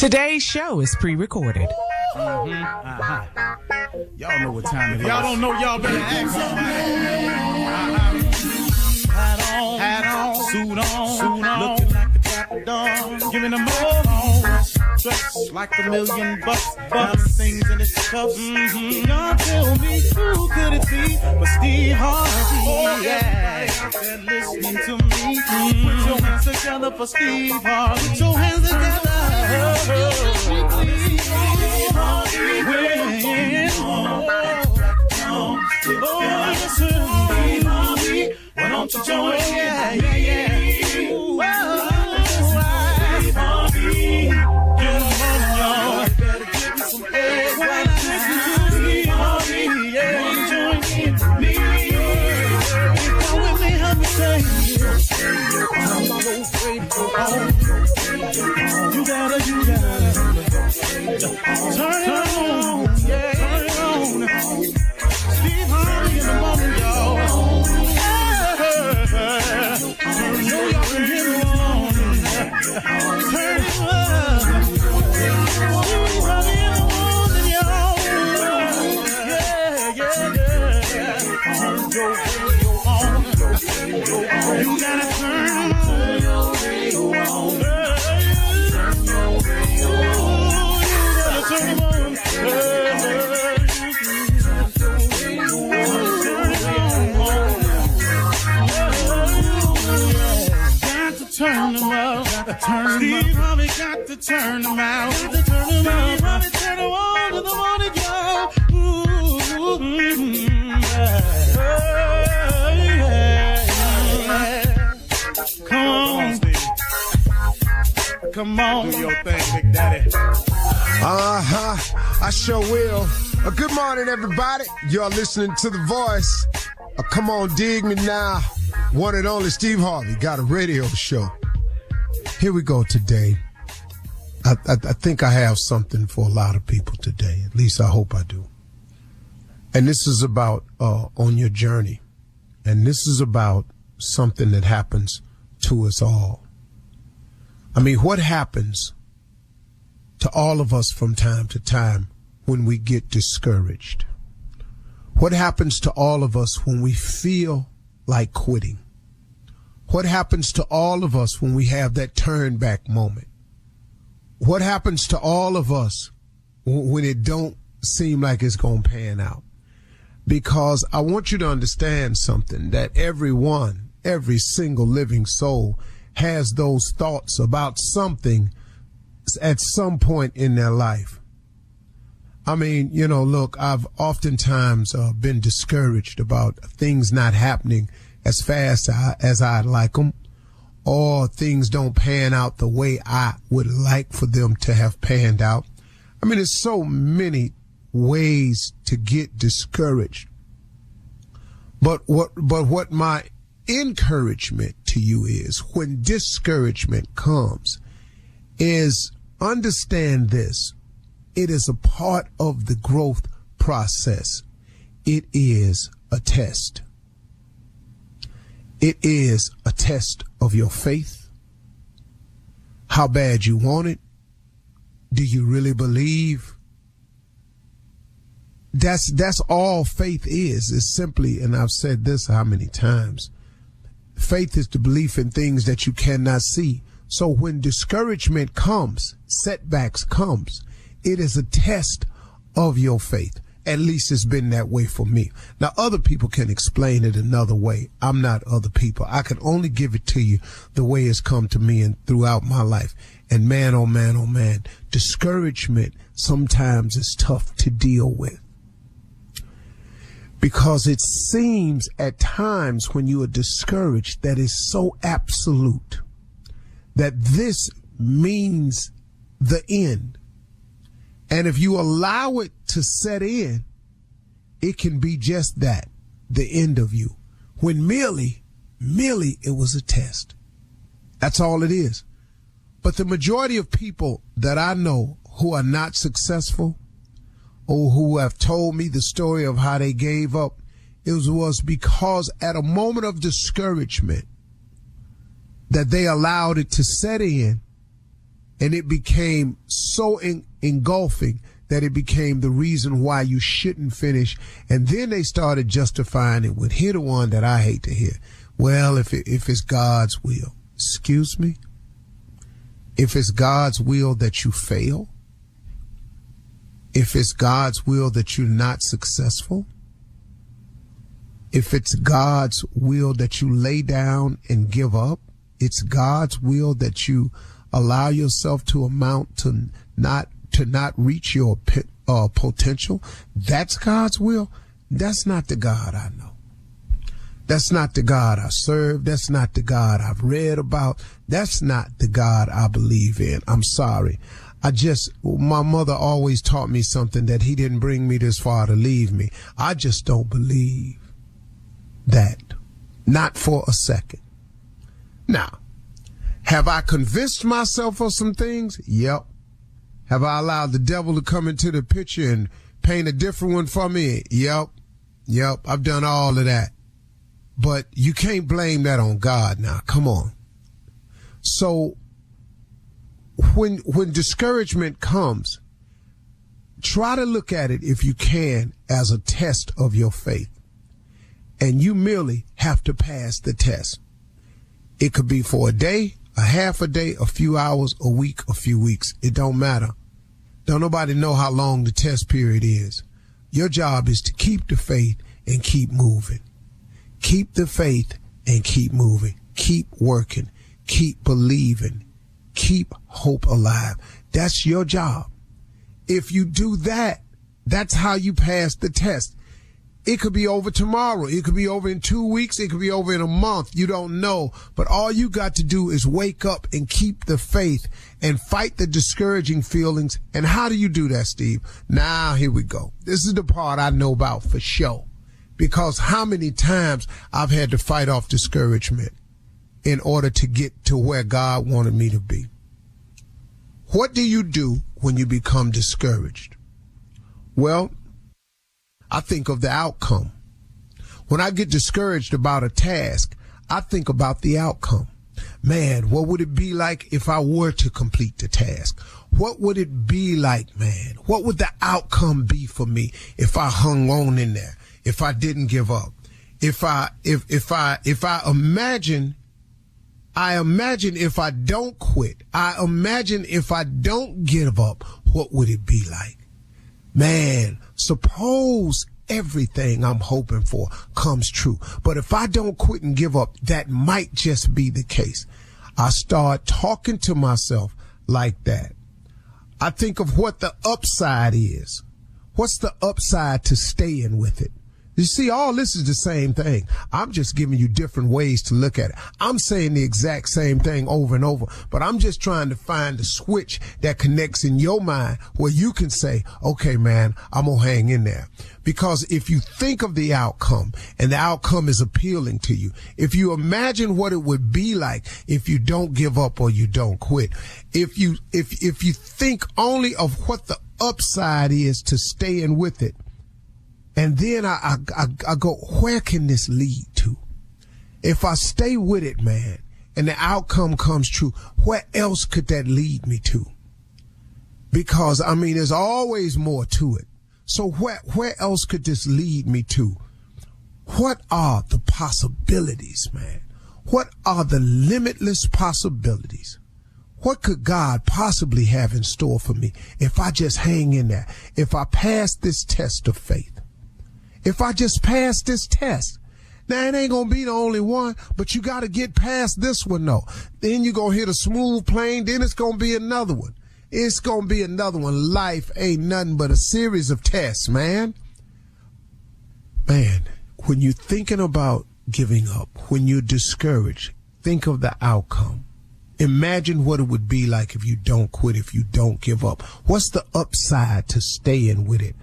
Today's show is pre-recorded. Y'all know what time it is. Y'all don't know, y'all better ask somebody. Hat on, suit on, looking like a dapper dog, giving them all dressed like $1,000,000, diamond things in his cuffs. Y'all tell me who could it be but Steve Harvey? Oh yeah, out there listening to me. Put your hands together for Steve Harvey. Put your hands together. Why don't you join? Yeah. Get on, y'all. Better give me some eggs. Why not listen to me? Join in me. Come with me, help me say. I'm not afraid to go home. You gotta turn it on. Yeah, turn it on. Steve Harvey in the morning, y'all. You gotta turn your radio on. Turn them up, Steve Harvey got to turn them out. Steve Harvey turn them on to the morning, y'all. Come on, Steve. Come on, do your thing, Big Daddy. I sure will. Good morning, everybody. Y'all listening to The Voice. Come on, dig me now. One and only Steve Harvey got a radio show. Here we go today. I think I have something for a lot of people today. At least I hope I do. And this is about on your journey. And this is about something that happens to us all. I mean, what happens to all of us from time to time when we get discouraged? What happens to all of us when we feel like quitting? What happens to all of us when we have that turn back moment? What happens to all of us when it don't seem like it's going to pan out? Because I want you to understand something, that every single living soul has those thoughts about something at some point in their life. I mean, look, I've oftentimes been discouraged about things not happening as fast as I'd like them, or things don't pan out the way I would like for them to have panned out. I mean, there's so many ways to get discouraged. But what my encouragement to you is, when discouragement comes, is understand this. It is a part of the growth process. It is a test. It is a test of your faith. How bad you want it. Do you really believe? That's all faith is simply, and I've said this how many times, faith is the belief in things that you cannot see. So when discouragement comes, setbacks comes, it is a test of your faith. At least it's been that way for me. Now, other people can explain it another way. I'm not other people. I can only give it to you the way it's come to me and throughout my life. And man, oh man, oh man, discouragement sometimes is tough to deal with. Because it seems at times when you are discouraged that it's so absolute that this means the end. And if you allow it to set in, it can be just that, the end of you. When merely it was a test. That's all it is. But the majority of people that I know who are not successful, or who have told me the story of how they gave up, it was because at a moment of discouragement that they allowed it to set in, and it became so engulfing that it became the reason why you shouldn't finish. And then they started justifying it with, hear the one that I hate to hear. Well, if it's God's will. Excuse me? If it's God's will that you fail, if it's God's will that you're not successful, if it's God's will that you lay down and give up, it's God's will that you allow yourself to amount to not reach your potential, that's God's will. That's not the God I know. That's not the God I serve. That's not the God I've read about. That's not the God I believe in. I'm sorry. My mother always taught me something, that he didn't bring me this far to leave me. I just don't believe that. Not for a second. Now, have I convinced myself of some things? Yep. Have I allowed the devil to come into the picture and paint a different one for me? Yep. I've done all of that. But you can't blame that on God now. Come on. So when discouragement comes, try to look at it, if you can, as a test of your faith. And you merely have to pass the test. It could be for a day, a half a day, a few hours, a week, a few weeks. It don't matter. Don't nobody know how long the test period is. Your job is to keep the faith and keep moving. Keep the faith and keep moving. Keep working. Keep believing. Keep hope alive. That's your job. If you do that, that's how you pass the test. It could be over tomorrow. It could be over in 2 weeks. It could be over in a month. You don't know. But all you got to do is wake up and keep the faith and fight the discouraging feelings. And how do you do that, Steve? Now, here we go. This is the part I know about for sure. Because how many times I've had to fight off discouragement in order to get to where God wanted me to be. What do you do when you become discouraged? Well, I think of the outcome. When I get discouraged about a task, I think about the outcome. Man, what would it be like if I were to complete the task? What would it be like, man? What would the outcome be for me if I hung on in there? If I didn't give up? If I imagine if I don't quit, I imagine if I don't give up, what would it be like? Man, suppose everything I'm hoping for comes true. But if I don't quit and give up, that might just be the case. I start talking to myself like that. I think of what the upside is. What's the upside to staying with it? You see, all this is the same thing. I'm just giving you different ways to look at it. I'm saying the exact same thing over and over, but I'm just trying to find the switch that connects in your mind where you can say, okay, man, I'm going to hang in there. Because if you think of the outcome and the outcome is appealing to you, if you imagine what it would be like if you don't give up or you don't quit, if you think only of what the upside is to staying with it, and then I go, where can this lead to? If I stay with it, man, and the outcome comes true, where else could that lead me to? Because, I mean, there's always more to it. So where else could this lead me to? What are the possibilities, man? What are the limitless possibilities? What could God possibly have in store for me if I just hang in there? If I pass this test of faith? If I just pass this test? Now, it ain't going to be the only one, but you got to get past this one, though. Then you're going to hit a smooth plane. Then it's going to be another one. It's going to be another one. Life ain't nothing but a series of tests, man. Man, when you're thinking about giving up, when you're discouraged, think of the outcome. Imagine what it would be like if you don't quit, if you don't give up. What's the upside to staying with it?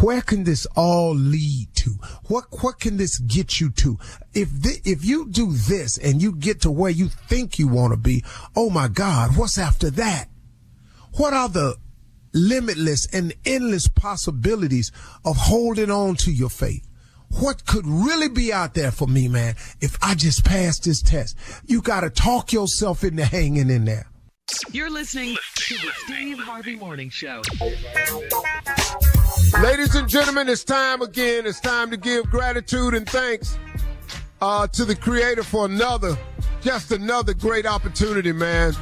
Where can this all lead to? What can this get you to? If you do this and you get to where you think you want to be, oh my God, what's after that? What are the limitless and endless possibilities of holding on to your faith? What could really be out there for me, man, if I just pass this test? You got to talk yourself into hanging in there. You're listening to the Steve Harvey Morning Show. Ladies and gentlemen, it's time again. It's time to give gratitude and thanks to the Creator for just another great opportunity, man.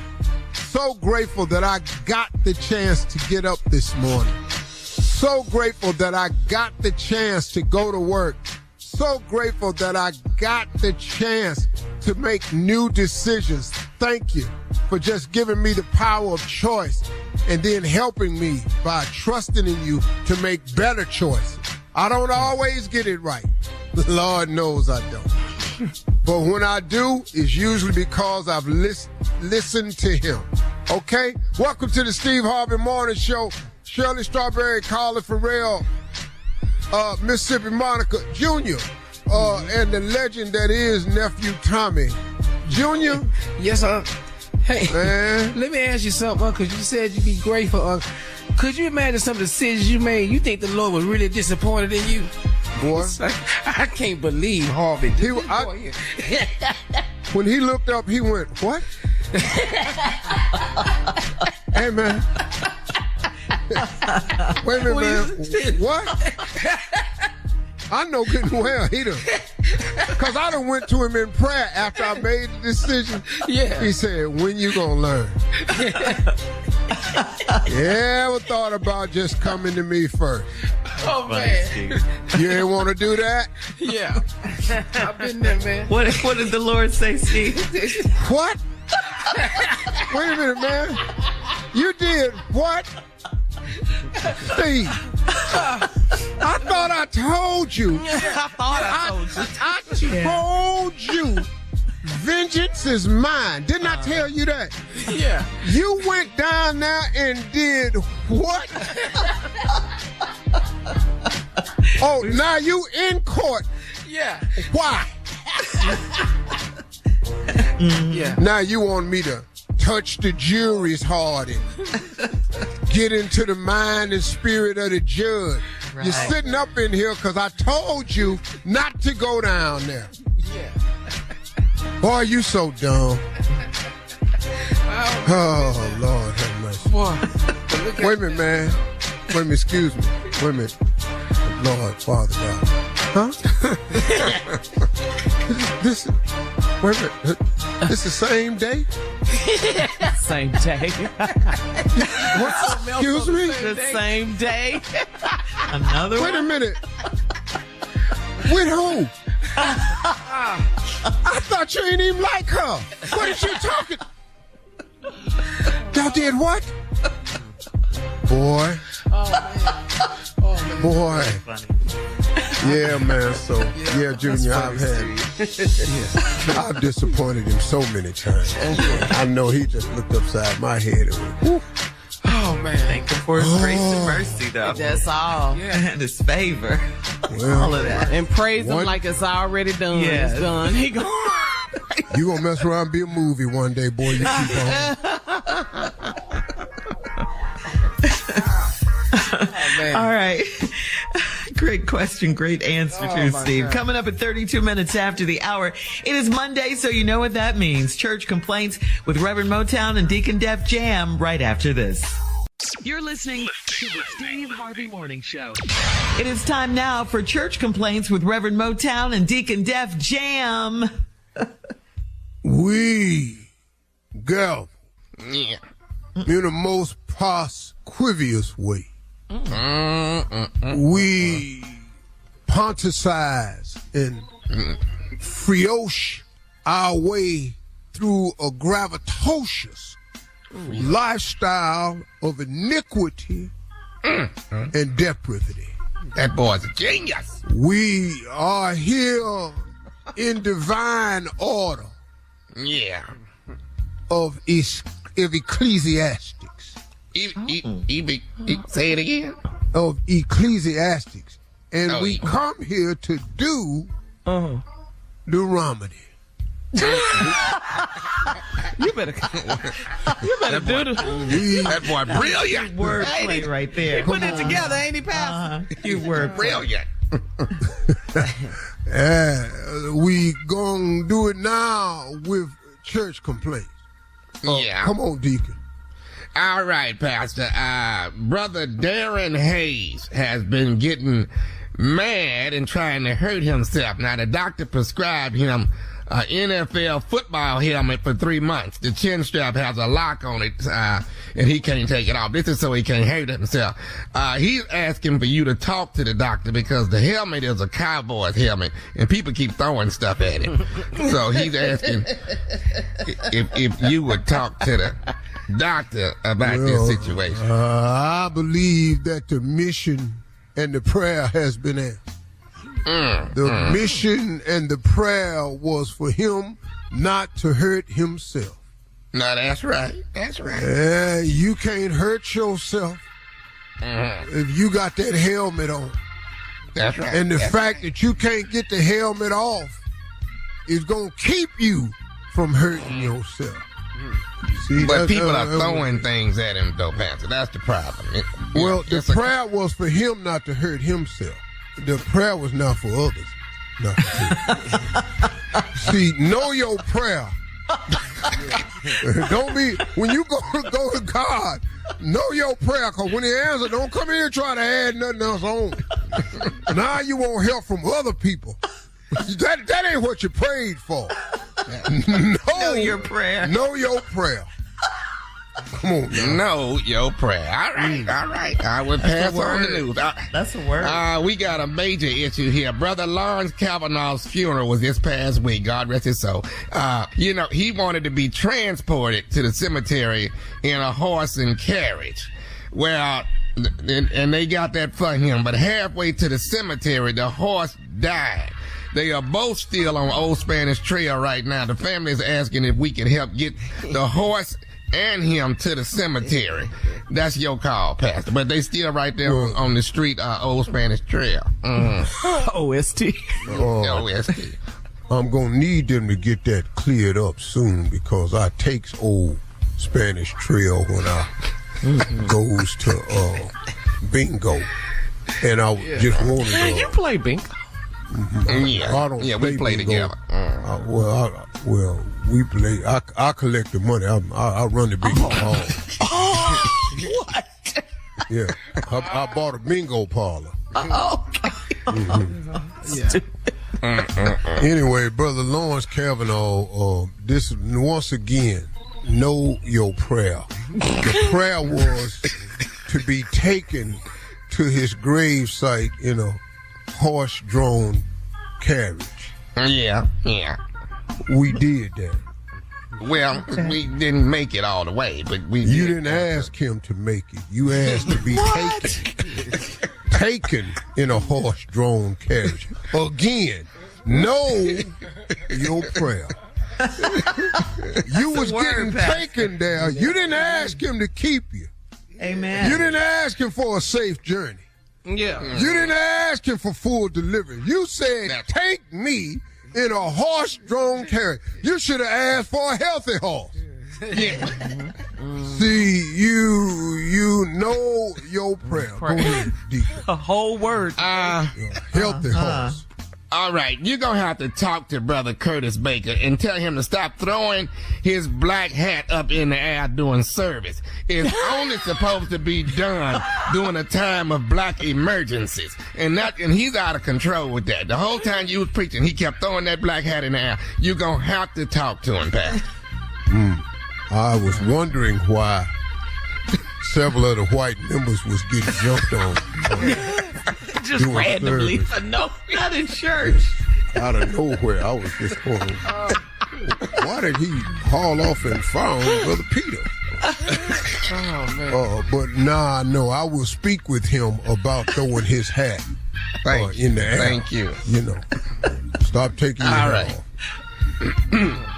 So grateful that I got the chance to get up this morning. So grateful that I got the chance to go to work. So grateful that I got the chance to make new decisions. Thank you for just giving me the power of choice and then helping me by trusting in you to make better choices. I don't always get it right. Lord knows I don't. But when I do, it's usually because I've listened to him. Okay? Welcome to the Steve Harvey Morning Show. Shirley Strawberry, Carla Farrell, Mississippi Monica Jr., and the legend that is Nephew Tommy. Junior? Yes, sir. Hey, man. Let me ask you something, because you said you'd be grateful. Could you imagine some of the decisions you made? You think the Lord was really disappointed in you? Boy. I can't believe Harvey. When he looked up, he went, what? Hey, man. Wait a minute, man. What? I know good and well he done. Because I done went to him in prayer after I made the decision. Yeah. He said, when you gonna learn? You ever thought about just coming to me first? Oh, man. You ain't want to do that? Yeah. I've been there, man. What did the Lord say, Steve? What? Wait a minute, man. You did what? Steve, I thought I told you. I told you. Vengeance is mine. Didn't I tell you that? Yeah. You went down there and did what? Oh, now you in court. Yeah. Why? Yeah. Now you want me to touch the jury's heart and get into the mind and spirit of the judge. Right. You're sitting up in here because I told you not to go down there. Yeah. Boy, you so dumb. Oh, Lord have mercy. Boy, wait a minute, man. Wait a minute, excuse me. Wait a minute. Lord, Father God. Huh? Wait a minute. This the same day? Same day. What? Excuse me? The same day. Another Wait one? a minute. With who? I thought you ain't even like her. What is you talking? Y'all did what? Boy. Boy. Yeah, man. So, yeah, Junior, I've disappointed him so many times. I know he just looked upside my head and went, whoo. Oh, man. Thank you for his grace and mercy, though. That's all. Yeah. And his favor. Well, all of that. And praise him like it's already done. Yes. It's done. He go. You gonna mess around and be a movie one day, boy. You keep on. Oh, man. All right. Great question. Great answer, too, Steve. God. Coming up at 32 minutes after the hour. It is Monday, so you know what that means. Church Complaints with Reverend Motown and Deacon Def Jam right after this. You're listening to the Steve Harvey Morning Show. It is time now for Church Complaints with Reverend Motown and Deacon Def Jam. We go in the most prosquivious way. We ponticize and frioche our way through a gravitatious lifestyle of iniquity and depravity. That boy's a genius. We are here in divine order of ecclesiastics. Say it again. Of ecclesiastics. And we come here to do the remedy. You better do That boy brilliant. Wordplay right there. Put it together, ain't he, Pastor? You word Brilliant. We gonna do it now with church complaints. Yeah. Come on, Deacon. All right, Pastor. Brother Darren Hayes has been getting mad and trying to hurt himself. Now, the doctor prescribed him an NFL football helmet for 3 months. The chin strap has a lock on it, and he can't take it off. This is so he can't hurt himself. He's asking for you to talk to the doctor because the helmet is a Cowboys helmet, and people keep throwing stuff at him. So he's asking if you would talk to the doctor about this situation. I believe that the mission and the prayer has been answered. The mission and the prayer was for him not to hurt himself. No, that's right. That's right. You can't hurt yourself if you got that helmet on. That's right. And the fact that you can't get the helmet off is going to keep you from hurting yourself. See, but people are throwing things at him, though, Pastor. That's the problem. The prayer was for him not to hurt himself. The prayer was not for others. Not for See, know your prayer. Don't be, when you go to God, know your prayer, because when he answers, don't come here and try to add nothing else on. Now you want help from other people. That ain't what you prayed for. Know your prayer. Know your prayer. Come on, man. Know your prayer. All right. I will pass on the news. That's a word. We got a major issue here. Brother Lawrence Kavanaugh's funeral was this past week. God rest his soul. He wanted to be transported to the cemetery in a horse and carriage. Well, and they got that for him. But halfway to the cemetery, the horse died. They are both still on Old Spanish Trail right now. The family is asking if we can help get the horse and him to the cemetery. That's your call, Pastor. But they still right there on the street, Old Spanish Trail. OST. OST. I'm going to need them to get that cleared up soon because I takes Old Spanish Trail when I goes to bingo. And I just wanted to... You play bingo? Yeah, we play together. We play. I collect the money. I run the bingo hall. What? Yeah, I bought a bingo parlor. Anyway, Brother Lawrence Kavanaugh, this once again, know your prayer. The prayer was to be taken to his grave site in a horse-drawn carriage. Yeah. We did that. Well, we didn't make it all the way, but we You didn't ask him to make it. You asked to be taken in a horse-drawn carriage. Again, know your prayer. You was getting taken there. You didn't ask him to keep you. Amen. You didn't ask him for a safe journey. Yeah. You didn't ask him for full delivery. You said, take me in a horse-drawn carriage. You should have asked for a healthy horse. See, you know your prayer. Go ahead, Deacon. A whole word. Healthy horse. All right, you're going to have to talk to Brother Curtis Baker and tell him to stop throwing his black hat up in the air during service. It's only supposed to be done during a time of black emergencies. And he's out of control with that. The whole time you was preaching, he kept throwing that black hat in the air. You're going to have to talk to him, Pastor. I was wondering why several of the white members was getting jumped on. Just randomly. No, not in church. Out of nowhere, I was just going, why did he haul off and fire on Brother Peter? Oh, man. But no, I will speak with him about throwing his hat in the air. Thank you. You know, stop taking your hat off.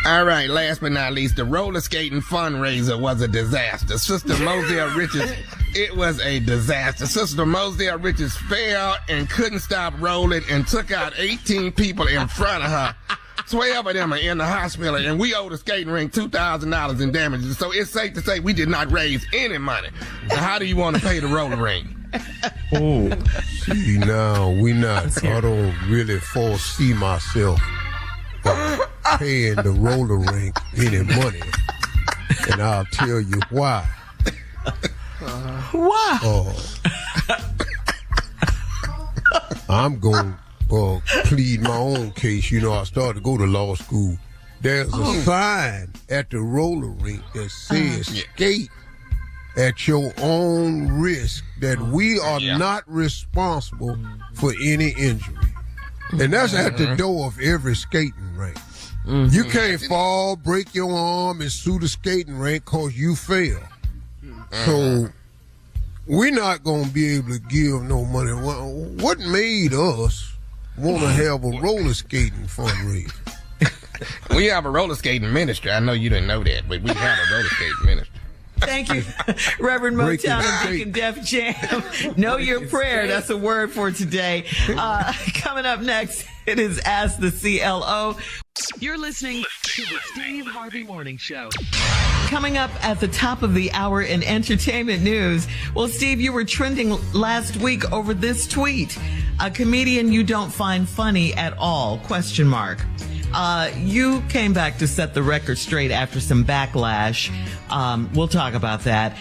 All right, last but not least, the roller skating fundraiser was a disaster. Sister Moselle Richards, it was a disaster. Sister Moselle Richards fell and couldn't stop rolling and took out 18 people in front of her. 12 of them are in the hospital, and we owe the skating rink $2,000 in damages. So it's safe to say we did not raise any money. Now, how do you want to pay the roller rink? Oh, see, now, I don't really foresee myself paying the roller rink any money. And I'll tell you why. Why? I'm going to plead my own case. You know, I started to go to law school. There's a sign at the roller rink that says skate at your own risk, that we are not responsible for any injury. And that's at the door of every skating rink. Mm-hmm. You can't fall, break your arm, and sue the skating rink because you fell. So we're not going to be able to give no money. What made us want to have a roller skating fundraiser? We have a roller skating ministry. I know you didn't know that, but we have a roller skating ministry. Thank you, Reverend Motown and Deacon Def Jam. Know your prayer. That's a word for today. Coming up next, it is Ask the CLO. You're listening to the Steve Harvey Morning Show. Coming up at the top of the hour in entertainment news. Well, Steve, you were trending last week over this tweet. A comedian you don't find funny at all, ? You came back to set the record straight after some backlash. We'll talk about that.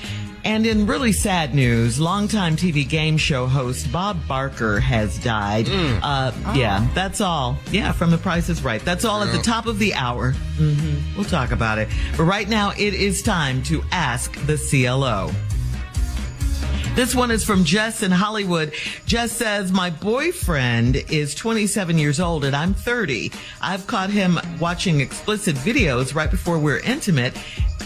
And in really sad news, longtime TV game show host Bob Barker has died. Yeah, that's all. Yeah, from The Price is Right. That's all at the top of the hour. We'll talk about it. But right now, it is time to ask the CLO. This one is from Jess in Hollywood. Jess says, my boyfriend is 27 years old and I'm 30. I've caught him watching explicit videos right before we're intimate.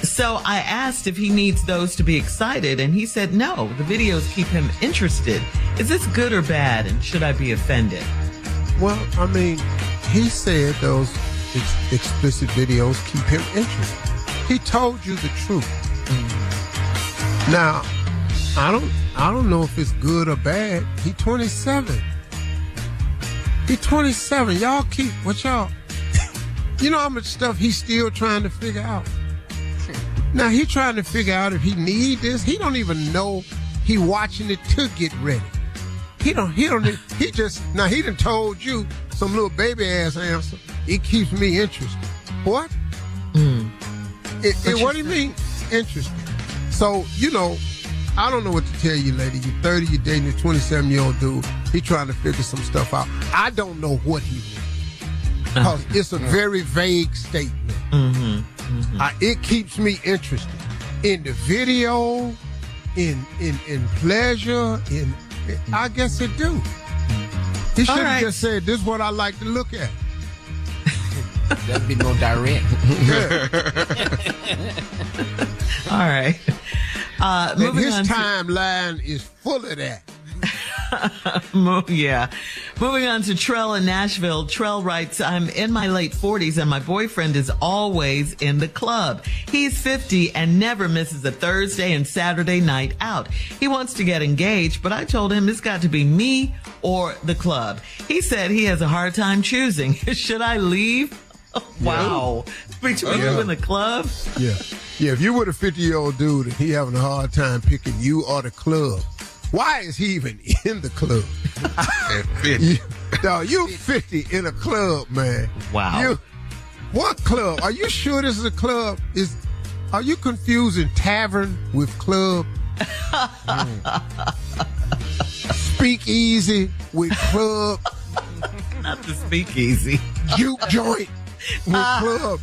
So I asked if he needs those to be excited, and he said no, the videos keep him interested. Is this good or bad, and should I be offended? Well, I mean, he said those explicit videos keep him interested. He told you the truth. Now, I don't know if it's good or bad. He's 27. He's 27. Y'all keep what y'all. You know how much stuff he's still trying to figure out. Now he trying to figure out if he need this. He don't even know he watching it to get ready. He done told you some little baby ass answer. It keeps me interested. What? What do you mean interested? So, you know, I don't know what to tell you, lady. You're 30, you're dating a 27-year-old dude. He trying to figure some stuff out. I don't know what he wants. Because it's a very vague statement. It keeps me interested in the video, in pleasure, I guess it do. He should have just said, this is what I like to look at. That'd be more direct. All right. And his timeline is full of that. Yeah. Moving on to Trell in Nashville. Trell writes, I'm in my late 40s and my boyfriend is always in the club. He's 50 and never misses a Thursday and Saturday night out. He wants to get engaged, but I told him it's got to be me or the club. He said he has a hard time choosing. Should I leave? Wow. Between you and the club? Yeah. Yeah, if you were the 50-year-old dude and he having a hard time picking you or the club, why is he even in the club? You 50 in a club, man. Wow. What club? Are you sure this is a club? Are you confusing tavern with club? Speakeasy with club? Not the speakeasy. Juke joint with club.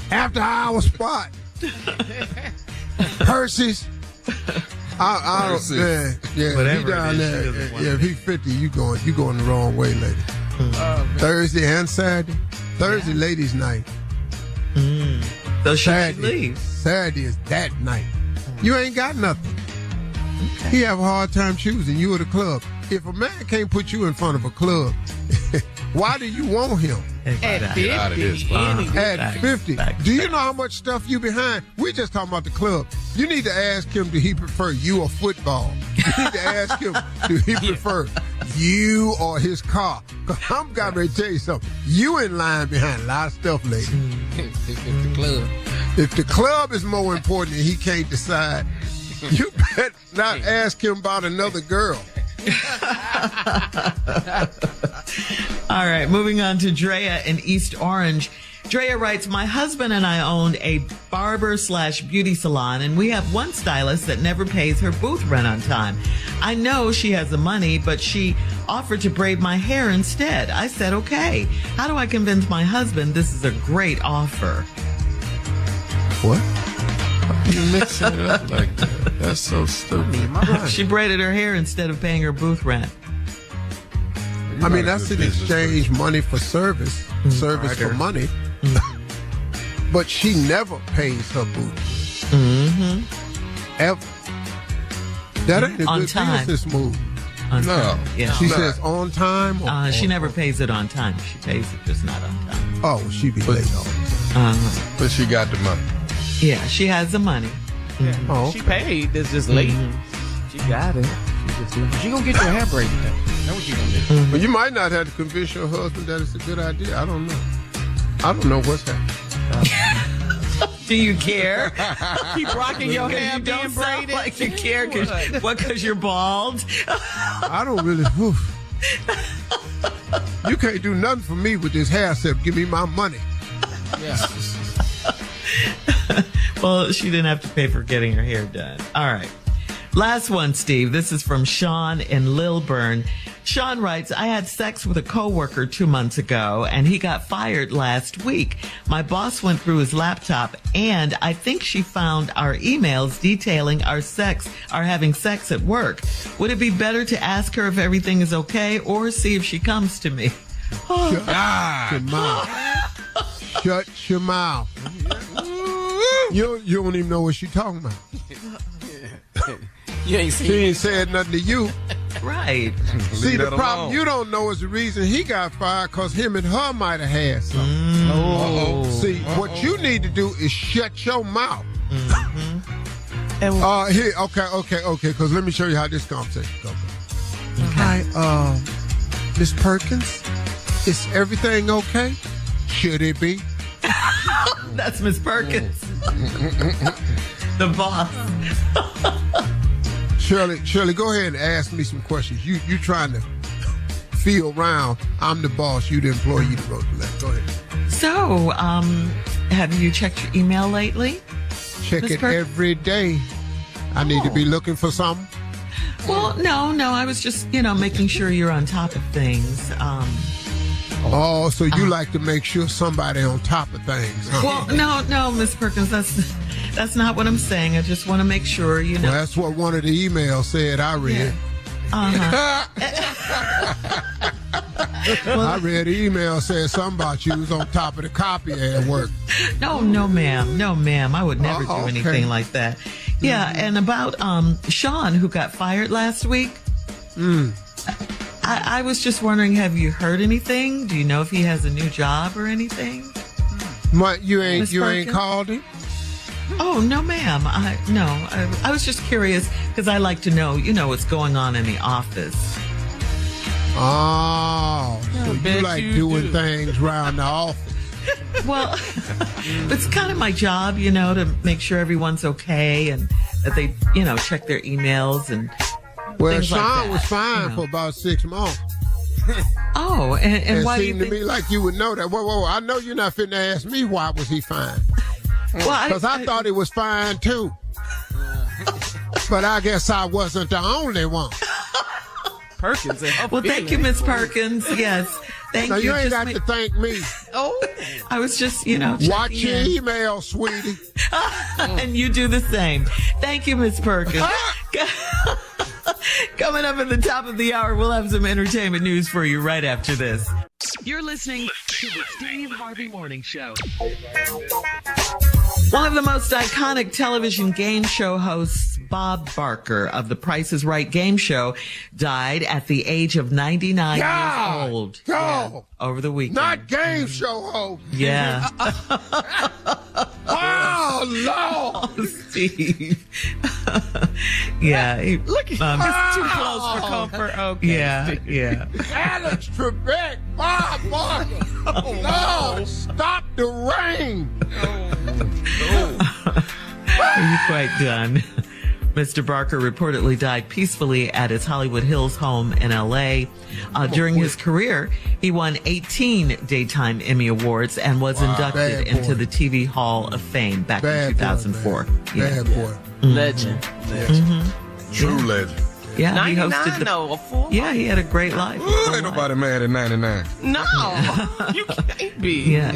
After hour spot. Percy's. I don't. Yeah. Whatever He down there. Yeah, if he's 50, you going the wrong way, lady. Thursday and Saturday. Thursday, ladies' night. So should she leave? Saturday is that night. You ain't got nothing. Okay. He have a hard time choosing you or the club. If a man can't put you in front of a club, why do you want him? At 50. At 50. Do you know how much stuff you behind? We're just talking about the club. You need to ask him, do he prefer you or football? You need to ask him, do he prefer you or his car? Because I'm got to tell you something. You in line behind a lot of stuff, lady. If the club is more important and he can't decide, you better not ask him about another girl. All right, moving on to Drea in East Orange. Drea writes, my husband and I owned a barber/beauty salon, and we have one stylist that never pays her booth rent on time. I know she has the money, but she offered to braid my hair instead. I said, okay. How do I convince my husband this is a great offer? What? You mixing it up like that? That's so stupid. She braided her hair instead of paying her booth rent. I mean, that's an exchange, money for service, service for money. But she never pays her booth. Ever. That ain't a On good time. business move. On time. Yeah. She says on time? Or, She never pays it on time. She pays it just not on time. Oh, she be late all the time. But she got the money. Yeah, she has the money. Oh, She paid. It's just late. She got it. She gonna get your hair braided though. That's what you gonna do. But you might not have to convince your husband that it's a good idea. I don't know. I don't know what's happening. Do you care? Keep rocking your hair You being don't sound braided. like you care because you're bald. I don't really. Whew. You can't do nothing for me with this hair except give me my money. Yeah. Well, she didn't have to pay for getting her hair done. All right. Last one, Steve. This is from Sean in Lilburn. Sean writes, I had sex with a coworker 2 months ago, and he got fired last week. My boss went through his laptop, and I think she found our emails detailing our having sex at work. Would it be better to ask her if everything is okay or see if she comes to me? Shut your mouth. Shut your mouth. You don't even know what she's talking about. You ain't She seen ain't said nothing to you. Right. See, the that problem alone. you don't know is the reason he got fired because him and her might have had something. See, what you need to do is shut your mouth. Here, okay, because let me show you how this conversation goes. Hi, Miss Perkins, is everything okay? Should it be? That's Miss Perkins. The boss. Shirley, go ahead and ask me some questions. You trying to feel round. I'm the boss. You the employee. You the road to left. Go ahead. So, have you checked your email lately? Check Miss it Perkins? every day. I need to be looking for something. Well, no. I was just, making sure you're on top of things. So you like to make sure somebody on top of things, huh? Well, no, Miss Perkins, that's not what I'm saying. I just want to make sure, Well, that's what one of the emails said I read. I read the email said something about you was on top of the copy at work. No, ma'am. I would never do okay. anything like that. Yeah, and about Sean, who got fired last week. I was just wondering, have you heard anything? Do you know if he has a new job or anything? What, you ain't Perkins? called him? Oh, no, ma'am. I was just curious because I like to know, what's going on in the office. Oh, so you bet like you doing do. things around the office. Well, it's kind of my job, to make sure everyone's okay and that they, check their emails and Well, things like Sean that, was fine for about 6 months. Oh, and It why do you seemed to think? me like you would know that. Whoa, I know you're not finna ask me why was he fine. Well, Because I thought he was fine too. But I guess I wasn't the only one. Perkins. And her Well, thank you, Miss Perkins. Yes, thank Now, you. you ain't Just got to thank me. I was just, Watch checking your in. email, sweetie. And you do the same. Thank you, Miss Perkins. Coming up at the top of the hour, we'll have some entertainment news for you right after this. You're listening to the Steve Harvey Morning Show. One of the most iconic television game show hosts, Bob Barker of The Price is Right game show, died at the age of 99 God, years old. no. Yeah, over the weekend. Not game show host. Yeah. Oh, Lord. Steve. Yeah. Look at It's too close for comfort. Okay. Yeah. Alex Trebek, Bob Barker. Lord, stop the rain. Are you quite done? Mr. Barker reportedly died peacefully at his Hollywood Hills home in L.A. During his career, he won 18 Daytime Emmy Awards and was inducted into the TV Hall of Fame back in 2004. Bad boy. Legend. True legend. Yeah, he 99 hosted though, a full Yeah, he had a great life. Ain't nobody mad at 99. No, you can't be. Yeah.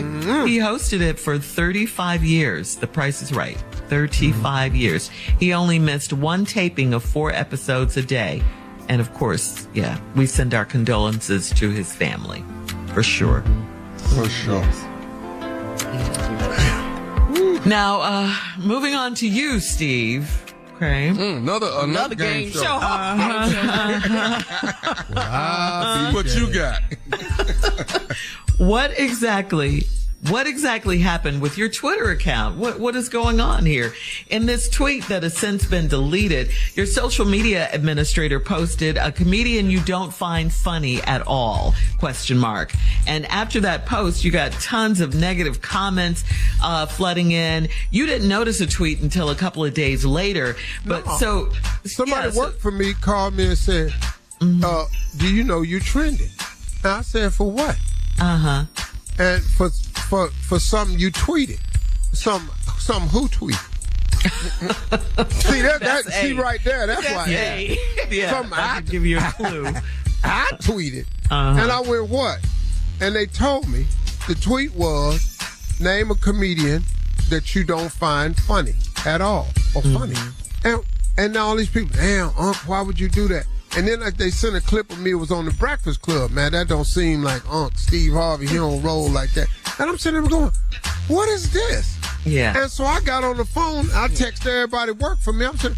He hosted it for 35 years. The Price is Right. 35 years. He only missed one taping of 4 episodes a day. And of course, yeah, we send our condolences to his family. For sure. For sure. Now, moving on to you, Steve. Okay. Another game show. What you got? What exactly happened with your Twitter account? What is going on here? In this tweet that has since been deleted, your social media administrator posted a comedian you don't find funny at all, ? And after that post, you got tons of negative comments flooding in. You didn't notice a tweet until a couple of days later. But Somebody worked for me, called me and said, do you know you trending? And I said, for what? And for something you tweeted. Some who tweeted. See right there, that's why. Yeah, I could give you a clue. I tweeted, and I went, what? And they told me the tweet was, name a comedian that you don't find funny at all, or funny. And now all these people, damn, Unc, why would you do that? And then they sent a clip of me, it was on the Breakfast Club. Man, that don't seem like Unc Steve Harvey, he don't roll like that. And I'm sitting there going, what is this? Yeah. And so I got on the phone, I texted everybody work for me. I'm saying,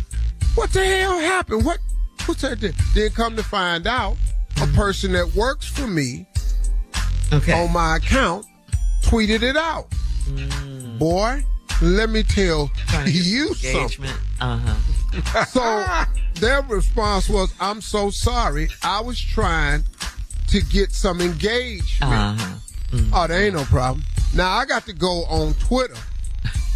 what the hell happened? What's that? Then come to find out, a person that works for me on my account tweeted it out. Boy, let me tell you something. So their response was, I'm so sorry. I was trying to get some engagement. Oh, there ain't no problem. Now I got to go on Twitter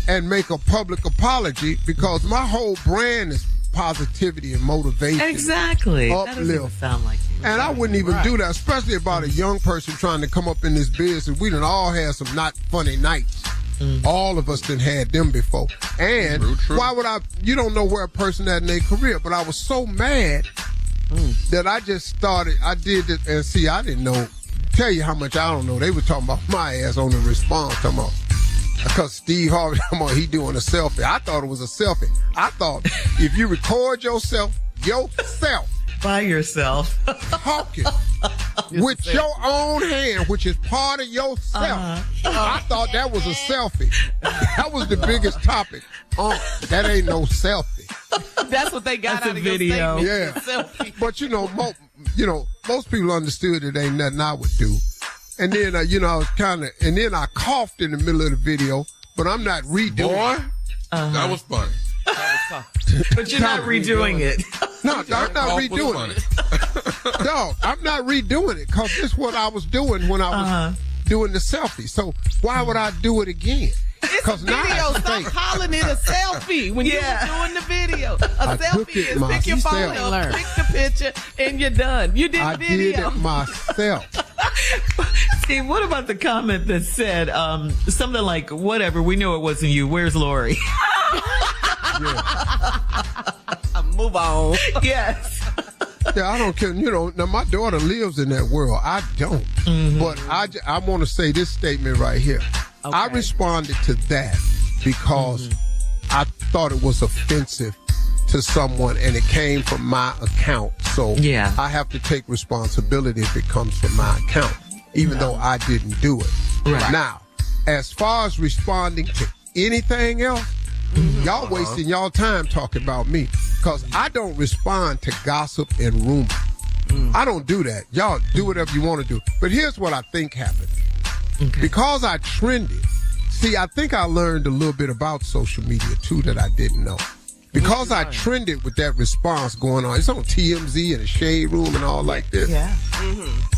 and make a public apology because my whole brand is positivity and motivation. Exactly. Uplift. That doesn't even sound like you. And I wouldn't even do that, especially about a young person trying to come up in this business. We done all had some not funny nights. All of us done had them before. And why would you don't know where a person at in their career, but I was so mad that I just started, I did it, and see, I didn't know, tell you how much I don't know. They were talking about my ass on the response, talking about, because Steve Harvey, he doing a selfie. I thought it was a selfie. I thought if you record yourself by yourself, talking with your own hand, which is part of yourself. I thought that was a selfie. That was the biggest topic. That ain't no selfie. That's what they got That's out a of video. Your Yeah. statement. Selfie. But most people understood it ain't nothing I would do. And then I was and then I coughed in the middle of the video, but I'm not redoing it. That was funny. But you're not redoing it. No, I'm not redoing it. No, I'm not redoing it because this is what I was doing when I was doing the selfie. So why would I do it again? It's a video. Stop calling it a selfie when you were doing the video. A selfie is pick your phone up, click the picture, and you're done. You did the video. I did it myself. Steve, what about the comment that said something like, whatever, we know it wasn't you. Where's Lori? Move on. Yes. Yeah, I don't care. Now my daughter lives in that world. I don't. But I want to say this statement right here. Okay. I responded to that because I thought it was offensive to someone and it came from my account. So I have to take responsibility if it comes from my account, even though I didn't do it. Right. Now, as far as responding to anything else, y'all wasting y'all time talking about me because I don't respond to gossip and rumor. I don't do that. Y'all do whatever you want to do. But here's what I think happened. Okay. Because I trended, see, I think I learned a little bit about social media, too, that I didn't know. Because I trended with that response going on. It's on TMZ and the Shade Room and all like this. Yeah.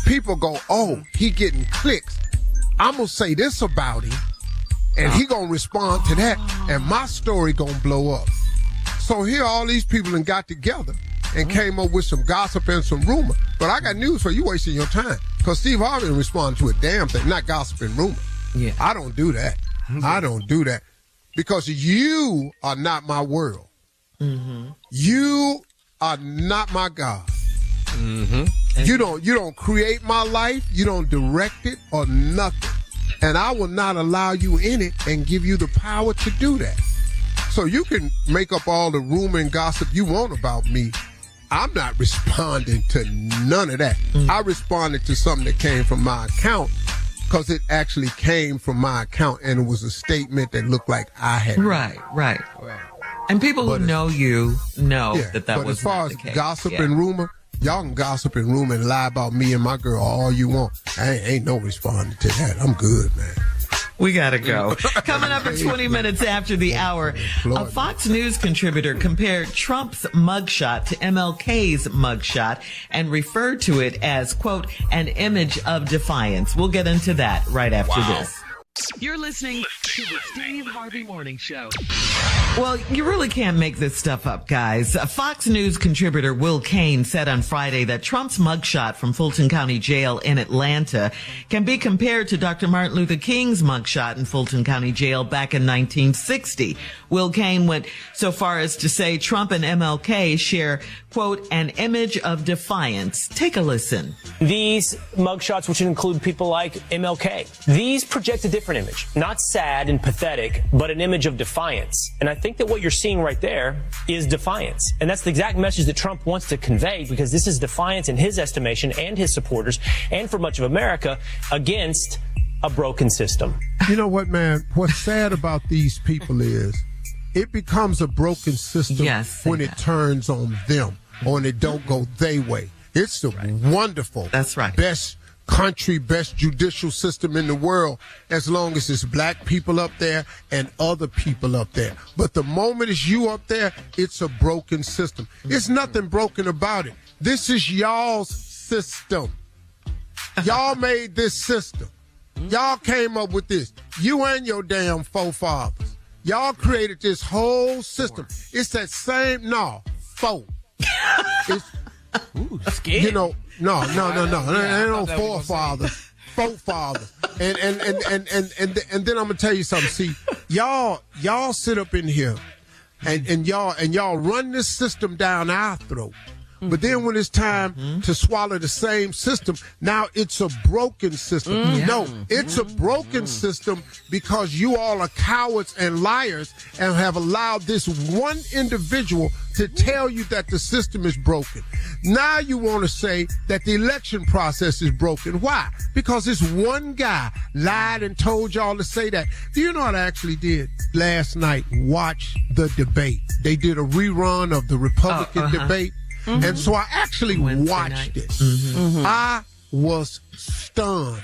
People go, oh, he getting clicks. I'm going to say this about him, and he going to respond to that, and my story going to blow up. So here all these people and got together and came up with some gossip and some rumor. But I got news for you, wasting your time. Because Steve Harvey responded to a damn thing, not gossip and rumor. Yeah. I don't do that. I don't do that. Because you are not my world. Mm-hmm. You are not my God. Mm-hmm. You don't create my life. You don't direct it or nothing. And I will not allow you in it and give you the power to do that. So you can make up all the rumor and gossip you want about me. I'm not responding to none of that. I responded to something that came from my account because it actually came from my account and it was a statement that looked like I had. Right. And people who know you know that was not the case. But as far as gossip and rumor, y'all can gossip and rumor and lie about me and my girl all you want. I ain't no responding to that. I'm good, man. We gotta go. Coming up at 20 minutes after the hour, a Fox News contributor compared Trump's mugshot to MLK's mugshot and referred to it as, quote, an image of defiance. We'll get into that right after this. You're listening to the Steve Harvey Morning Show. Well, you really can't make this stuff up, guys. Fox News contributor Will Cain said on Friday that Trump's mugshot from Fulton County Jail in Atlanta can be compared to Dr. Martin Luther King's mugshot in Fulton County Jail back in 1960. Will Cain went so far as to say Trump and MLK share, quote, an image of defiance. Take a listen. These mugshots, which include people like MLK, these project a different image. Not sad and pathetic, but an image of defiance. And I think that what you're seeing right there is defiance. And that's the exact message that Trump wants to convey, because this is defiance in his estimation and his supporters and for much of America against a broken system. You know what, man? What's sad about these people is it becomes a broken system when it turns on them or when it don't go their way. It's the wonderful, best country, best judicial system in the world, as long as it's black people up there and other people up there. But the moment it's you up there, it's a broken system. It's nothing broken about it. This is y'all's system. Y'all made this system. Y'all came up with this. You and your damn forefathers. Y'all created this whole system. It's that same, It's, you know, no. There ain't no forefathers, forefathers. And then I'm gonna tell you something. See, y'all sit up in here and y'all run this system down our throat. But then when it's time to swallow the same system, now it's a broken system. No, it's a broken system because you all are cowards and liars and have allowed this one individual to tell you that the system is broken. Now you want to say that the election process is broken. Why? Because this one guy lied and told y'all to say that. Do you know what I actually did last night? Watch the debate. They did a rerun of the Republican debate. And so I actually watched it. I was stunned.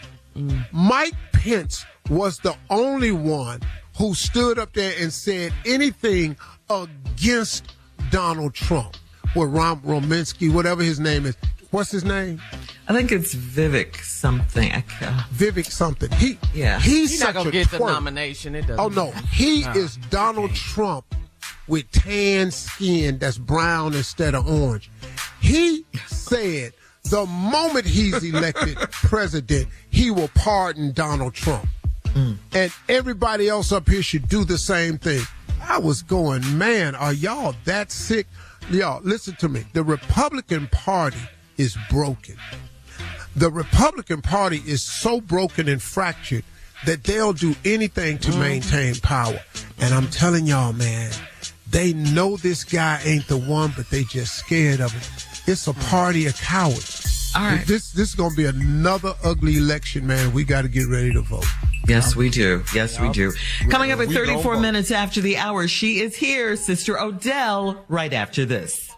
Mike Pence was the only one who stood up there and said anything against Donald Trump. Or Rominsky, whatever his name is. What's his name? I think it's Vivek something. Vivek something. He's He's such not gonna a get the twerp. nomination. It doesn't. Oh no, he is Donald Trump with tan skin that's brown instead of orange. He said the moment he's elected president, he will pardon Donald Trump. And everybody else up here should do the same thing. I was going, man, are y'all that sick? Y'all, listen to me. The Republican Party is broken. The Republican Party is so broken and fractured that they'll do anything to maintain power. And I'm telling y'all, man, they know this guy ain't the one, but they just scared of it. It's a party of cowards. All right. This is going to be another ugly election, man. We got to get ready to vote. Yes, we do. Yes, we do. Coming up at 34 minutes after the hour, she is here, Sister Odell, right after this.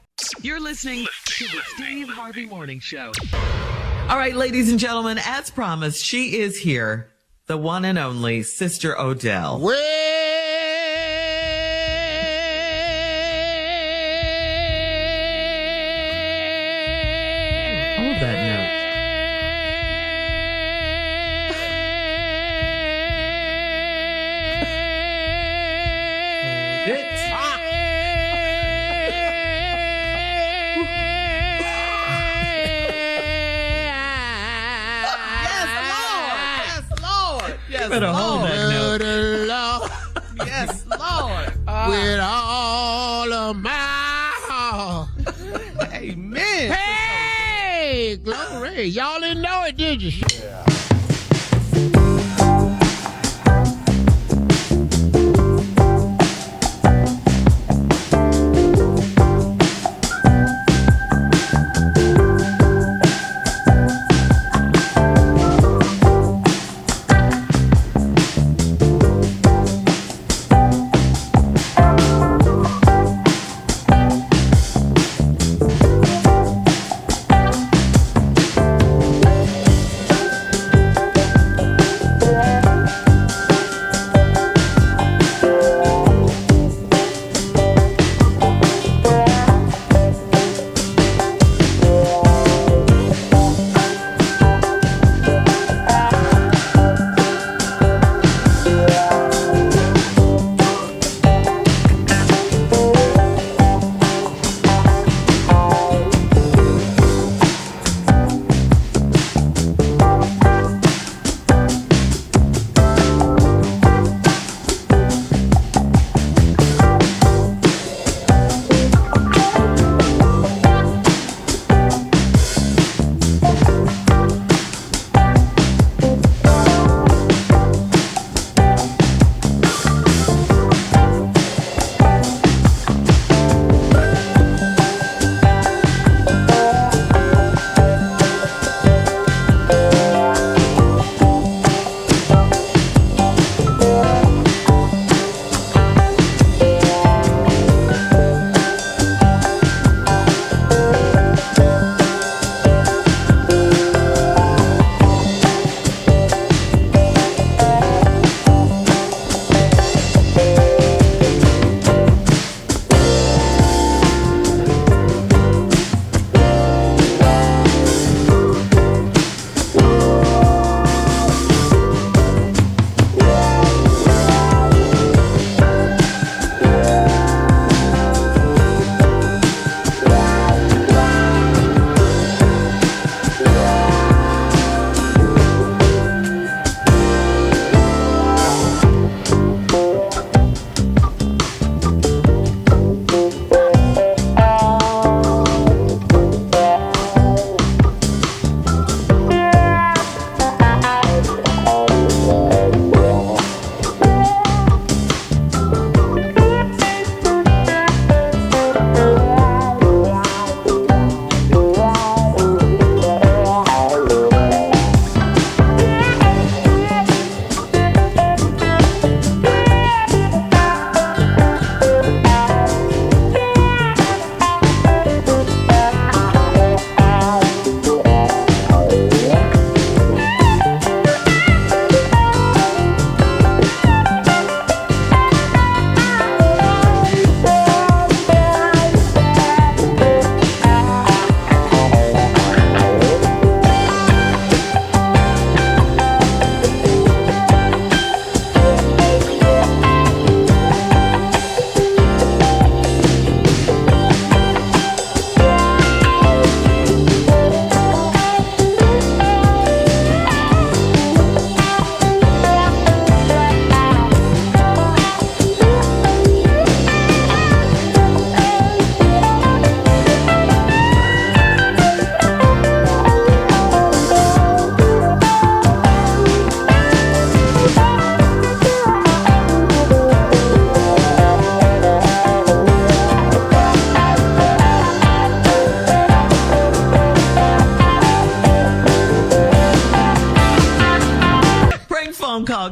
You're listening to the Steve Harvey Morning Show. All right, ladies and gentlemen, as promised, she is here, the one and only Sister Odell. Hold that note. Hold it. better hold that note. The Lord. Yes, Lord. With all of my heart. Amen. Hey, glory. Y'all didn't know it, did you?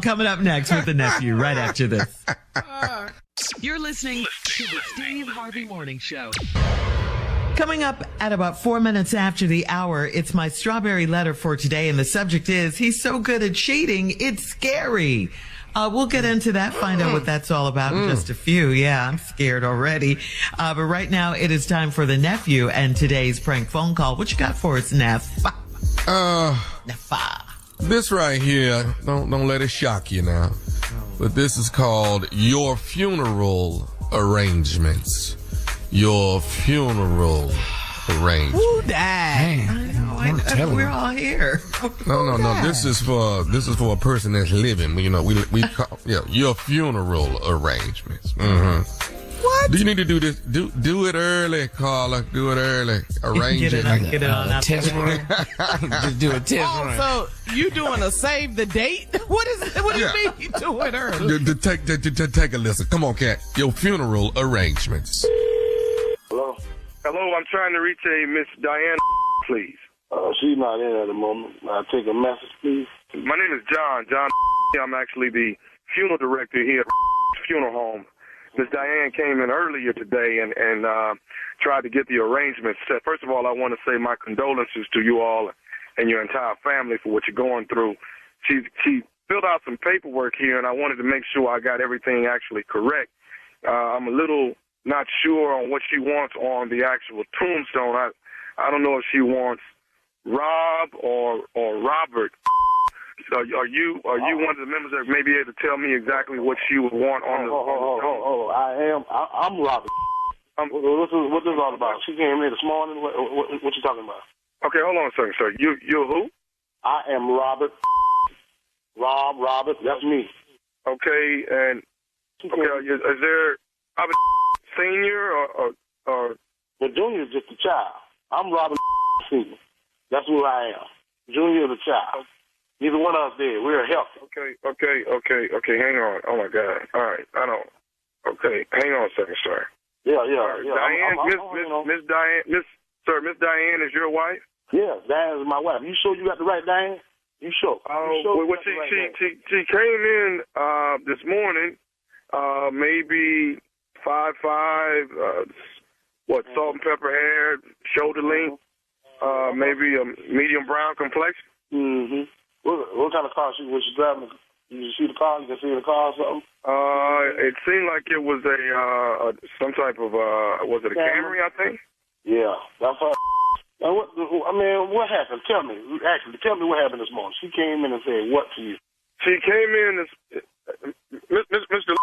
Coming up next with the nephew right after this. You're listening to the Steve Harvey Morning Show. Coming up at about 4 minutes after the hour, it's my strawberry letter for today, and the subject is, he's so good at cheating, it's scary. We'll get into that, find out what that's all about in just a few. Yeah, I'm scared already. But right now, it is time for the nephew and today's prank phone call. What you got for us, Neff? This right here, don't let it shock you now. But this is called Your Funeral Arrangements. Your Funeral arrangement. Who died? We're all here. No. This is for a person that's living. You know, we call your funeral arrangements. Mm-hmm. What? Do you need to do this? Do it early, Carla. Do it early. Arrange it. Get it on test run. Just do a test run. So you doing a save the date? What do you mean you do it early? Take a listen. Come on, Cat. Your funeral arrangements. Hello, I'm trying to reach a Miss Diane, please. She's not in at the moment. I'll take a message, please. My name is John. I'm actually the funeral director here at Funeral Home. Miss Diane came in earlier today and tried to get the arrangements set. First of all, I want to say my condolences to you all and your entire family for what you're going through. She filled out some paperwork here, and I wanted to make sure I got everything actually correct. I'm a little not sure on what she wants on the actual tombstone. I don't know if she wants Rob or Robert. Are you one of the members that may be able to tell me exactly what she would want on the tombstone? I'm Robert. What's this all about? She came in this morning. What you talking about? Okay, hold on a second, sir. You're who? I am Robert. Robert. That's me. Okay, and is there Robert Senior or the Junior is just a child? I'm Robert Senior. That's who I am. Junior is a child. Neither one of us did. We're healthy. Okay. Hang on. Oh my God. All right. Okay. Hang on a second, sir. Yeah. Diane, Miss Diane is your wife? Yeah, Diane is my wife. You sure you got the right Diane? You sure? She came in this morning, maybe 5'5", salt and pepper hair, shoulder length, maybe a medium brown complexion. Mm-hmm. What kind of car was she driving? Did you see the car? You can see the car or something? It seemed like it was some type of was it a Camry, I think? Yeah, that's her. And what happened? Tell me what happened this morning. She came in and said what to you? She came in and Mr.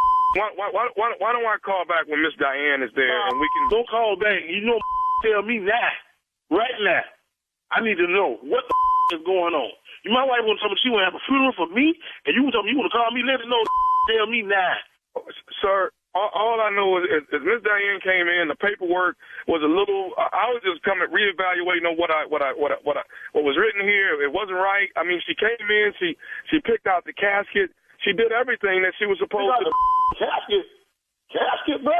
Why don't I call back when Miss Diane is there and we can? Don't call back. You know, tell me now, right now. I need to know what the is going on. My wife want to tell me she want to have a funeral for me, and you want to call me, let her know. Tell me now. Sir, all I know is Miss Diane came in. The paperwork was a little. I was just coming reevaluating on what was written here. It wasn't right. I mean, she came in. She picked out the casket. She did everything that she was supposed to. Casket, bro.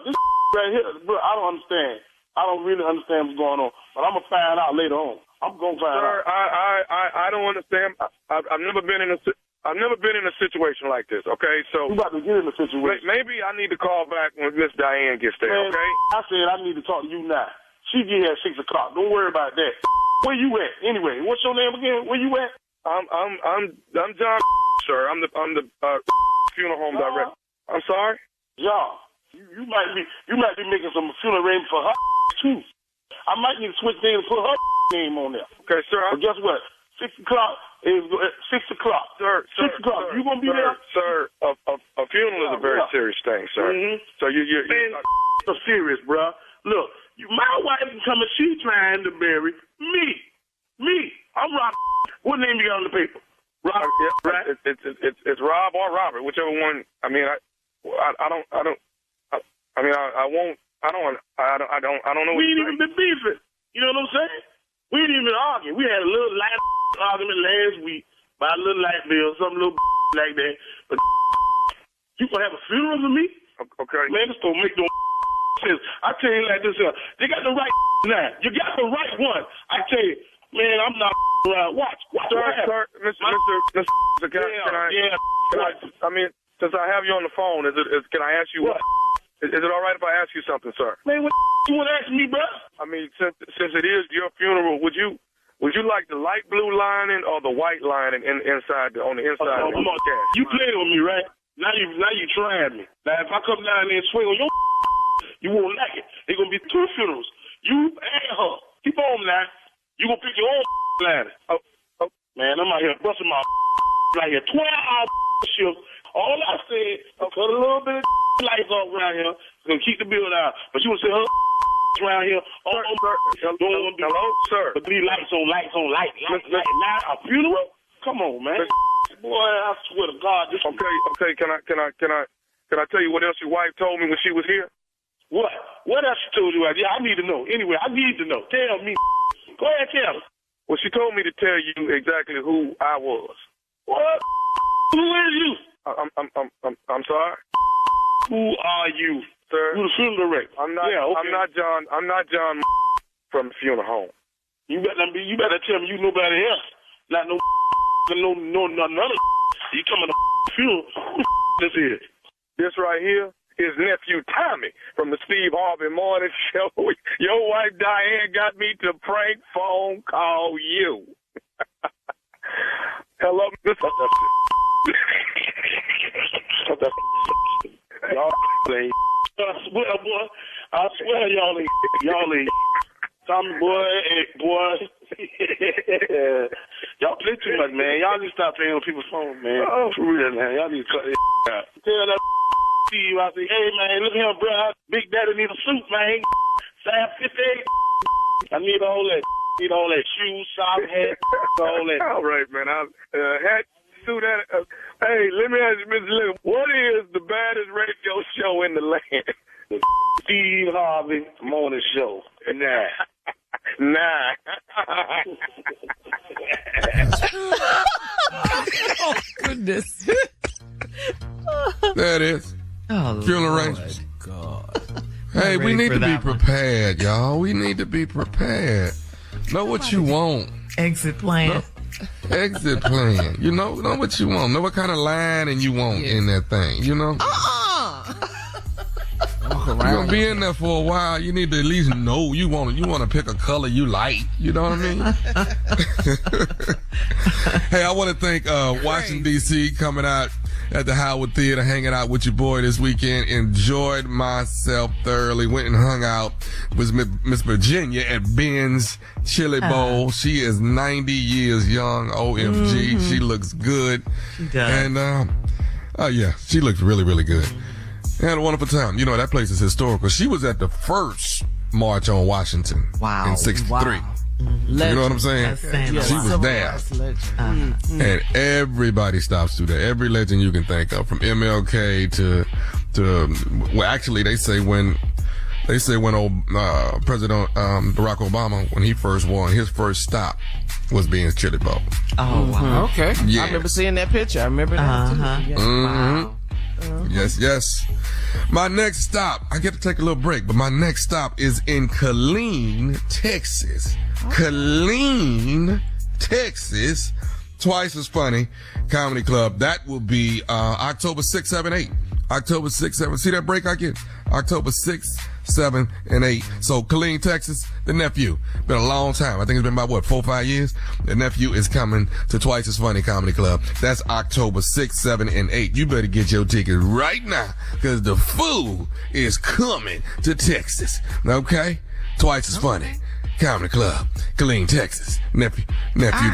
This right here, bro. I don't understand. I don't really understand what's going on, but I'm gonna find out later on. I'm gonna find out. Sir, I don't understand. I've never been in a situation like this. Okay, so you about to get in a situation. Maybe I need to call back when Miss Diane gets there. Man, okay. I said I need to talk to you now. She get here at 6 o'clock. Don't worry about that. Where you at? Anyway, what's your name again? Where you at? I'm John, sir. I'm the funeral home director. I'm sorry. John, you might be making some funeral arrangements for her too. I might need to switch things and put her name on there. Okay, sir. But guess what? 6 o'clock is 6 o'clock. Sir, 6 o'clock. You gonna be there? Sir, a funeral is a very serious thing, sir. Mm-hmm. So you're so serious, bro. Look, my wife is coming. She trying to bury me. I'm Rob. What name you got on the paper? Rob. Right. It's Rob or Robert, whichever one. I mean, I don't know. We ain't even been beefing. You know what I'm saying? We ain't even arguing. We had a little light argument last week about a little light bill, some little like that. But you gonna have a funeral for me? Okay. Man, this don't make no sense. I tell you like this, they got the right now. You got the right one. I tell you, man, I'm not around. Watch. Sir, Mr. I mean, since I have you on the phone, can I ask you what? Is it all right if I ask you something, sir? Man, what you want to ask me, bro? I mean, since it is your funeral, would you like the light blue lining or the white lining on the inside? Come on, you playing with me, right? Now you trying me. Now if I come down there and swing on your, you won't like it. It's gonna be 2 funerals. You and her. Keep on now. You gonna pick your own lining. Oh. Man, I'm out here busting my like a 12-hour shift. All I said, cut a little bit of lights off around here. It's gonna keep the bill out. But you wanna say her around here. Hello, sir. But these lights on. Now a funeral? Come on, man. Boy, I swear to God, this. Okay. Can I tell you what else your wife told me when she was here? What? What else she told you? Yeah, I need to know. Anyway, I need to know. Tell me. Go ahead, tell me. Well, she told me to tell you exactly who I was. What? Who is you? I'm sorry. Who are you, sir? Who's the funeral director? I'm not. Yeah, okay. I'm not John from the funeral home. You better tell me you nobody else. Not no none of. You talking about the funeral? Who this is? This right here is Nephew Tommy from the Steve Harvey Morning Show. Your wife Diane got me to prank phone call you. Hello, Mr. I swear y'all ain't. Tommy boy. Y'all play too much, man. Y'all need to stop playing on people's phones, man. Oh, for real, man. Y'all need to cut it out. Tell that Steve, I say, hey, man, look here, bro. Big Daddy need a suit, man. Size 58. I need all that. Need all that shoes, socks, hat, all that. All right, man. Hat, suit, hey, let me ask you, Mr. Lee, what is the baddest radio show in the land? The Steve Harvey Morning Show. Nah. Oh, goodness. There it is. Oh, funeral arrangements. God. Hey, we need to be one. prepared, y'all. We need to be prepared. Know what you want. Exit plan. Exit plan. You know what you want. Know what kind of lining you want in that thing. You know. You're gonna be in there for a while. You need to at least know you want to pick a color you like. You know what I mean? Hey, I want to thank Washington D.C. coming out at the Howard Theater, hanging out with your boy this weekend. Enjoyed myself thoroughly. Went and hung out with Miss Virginia at Ben's Chili Bowl. She is 90 years young. OMG, she looks good. She does. And yeah, she looks really, really good. Had a wonderful time. You know, that place is historical. She was at the first March on Washington in 63. Wow. You know what I'm saying? She was there. And everybody stops through there. Every legend you can think of, from MLK to well, actually, they say when President Barack Obama, when he first won, his first stop was Ben's Chili Bowl. Oh, wow. Okay. Yes. I remember seeing that picture. I remember that too. Yeah. Wow. Yes. My next stop, I get to take a little break, but my next stop is in Killeen, Texas. Killeen, Texas. Twice as Funny Comedy Club. That will be October 6, 7, 8. October 6, 7. See that break I get? October 6, 7, and 8. So Killeen, Texas, the Nephew. Been a long time. I think it's been about 4 or 5 years. The Nephew is coming to Twice as Funny Comedy Club. That's October 6, 7, and 8. You better get your tickets right now, because the fool is coming to Texas. Okay? Twice as Funny Comedy Club, Killeen, Texas. Nephew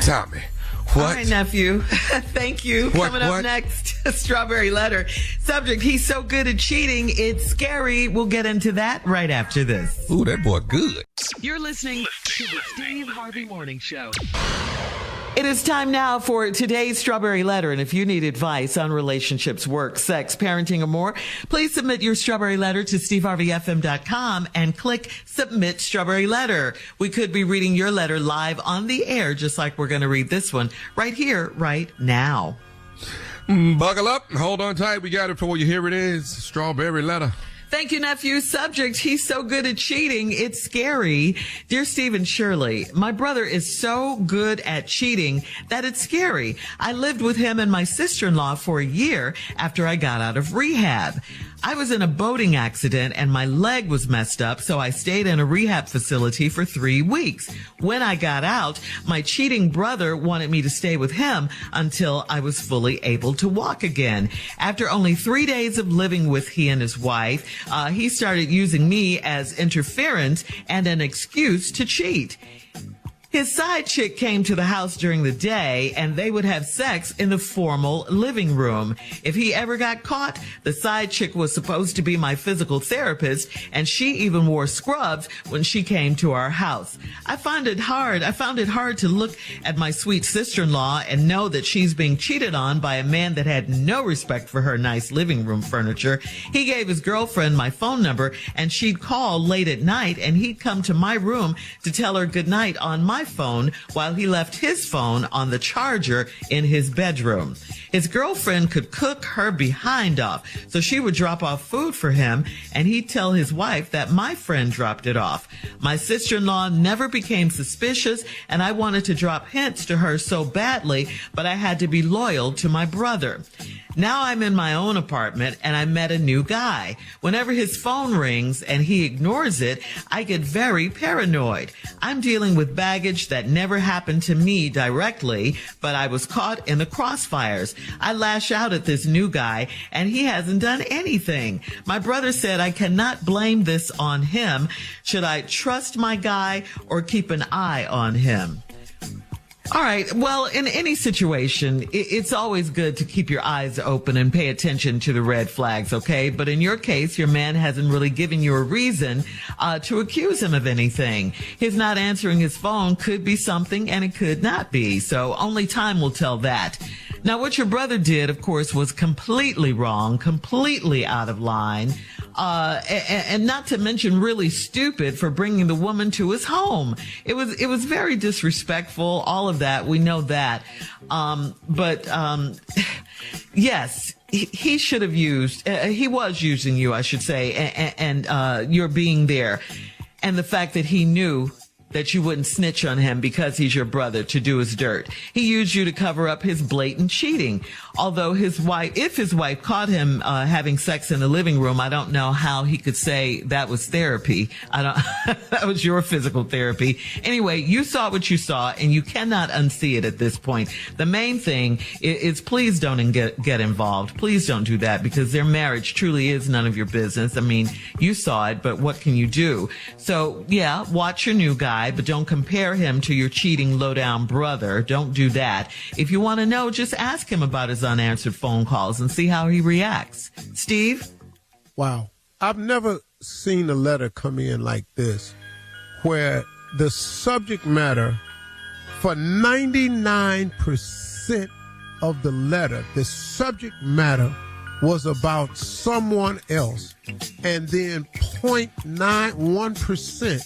Tommy. What? All right, Nephew. Thank you. Coming up next, Strawberry Letter. Subject, he's so good at cheating, it's scary. We'll get into that right after this. Ooh, that boy good. You're listening to the Steve Harvey Morning Show. It is time now for today's Strawberry Letter. And if you need advice on relationships, work, sex, parenting, or more, please submit your Strawberry Letter to steveharveyfm.com and click Submit Strawberry Letter. We could be reading your letter live on the air, just like we're going to read this one right here, right now. Buckle up. Hold on tight. We got it for you. Here it is. Strawberry Letter. Thank you, Nephew. Subject, he's so good at cheating, it's scary. Dear Steve and Shirley, my brother is so good at cheating that it's scary. I lived with him and my sister-in-law for a year after I got out of rehab. I was in a boating accident and my leg was messed up, so I stayed in a rehab facility for 3 weeks. When I got out, my cheating brother wanted me to stay with him until I was fully able to walk again. After only 3 days of living with he and his wife, he started using me as interference and an excuse to cheat. His side chick came to the house during the day, and they would have sex in the formal living room. If he ever got caught, the side chick was supposed to be my physical therapist, and she even wore scrubs when she came to our house. I found it hard to look at my sweet sister-in-law and know that she's being cheated on by a man that had no respect for her nice living room furniture. He gave his girlfriend my phone number, and she'd call late at night, and he'd come to my room to tell her goodnight on my phone while he left his phone on the charger in his bedroom. His girlfriend could cook her behind off, so she would drop off food for him, and he'd tell his wife that my friend dropped it off. My sister-in-law never became suspicious, and I wanted to drop hints to her so badly, but I had to be loyal to my brother. Now I'm in my own apartment, and I met a new guy. Whenever his phone rings and he ignores it, I get very paranoid. I'm dealing with baggage that never happened to me directly, but I was caught in the crossfires. I lash out at this new guy, and he hasn't done anything. My brother said I cannot blame this on him. Should I trust my guy or keep an eye on him? All right. Well, in any situation, it's always good to keep your eyes open and pay attention to the red flags, okay? But in your case, your man hasn't really given you a reason to accuse him of anything. His not answering his phone could be something, and it could not be. So only time will tell that. Now, what your brother did, of course, was completely wrong, completely out of line. And not to mention really stupid for bringing the woman to his home. It was very disrespectful, all of that. We know that. Yes, he should have he was using you, I should say, and your being there. And the fact that he knew that you wouldn't snitch on him because he's your brother to do his dirt. He used you to cover up his blatant cheating. Although if his wife caught him having sex in the living room, I don't know how he could say that was therapy. That was your physical therapy. Anyway, you saw what you saw, and you cannot unsee it at this point. The main thing is please don't get involved. Please don't do that, because their marriage truly is none of your business. I mean, you saw it, but what can you do? So yeah, watch your new guy, but don't compare him to your cheating low-down brother. Don't do that. If you want to know, just ask him about his unanswered phone calls and see how he reacts. Steve? Wow. I've never seen a letter come in like this, where the subject matter for 99% of the letter, the subject matter was about someone else, and then 0.91%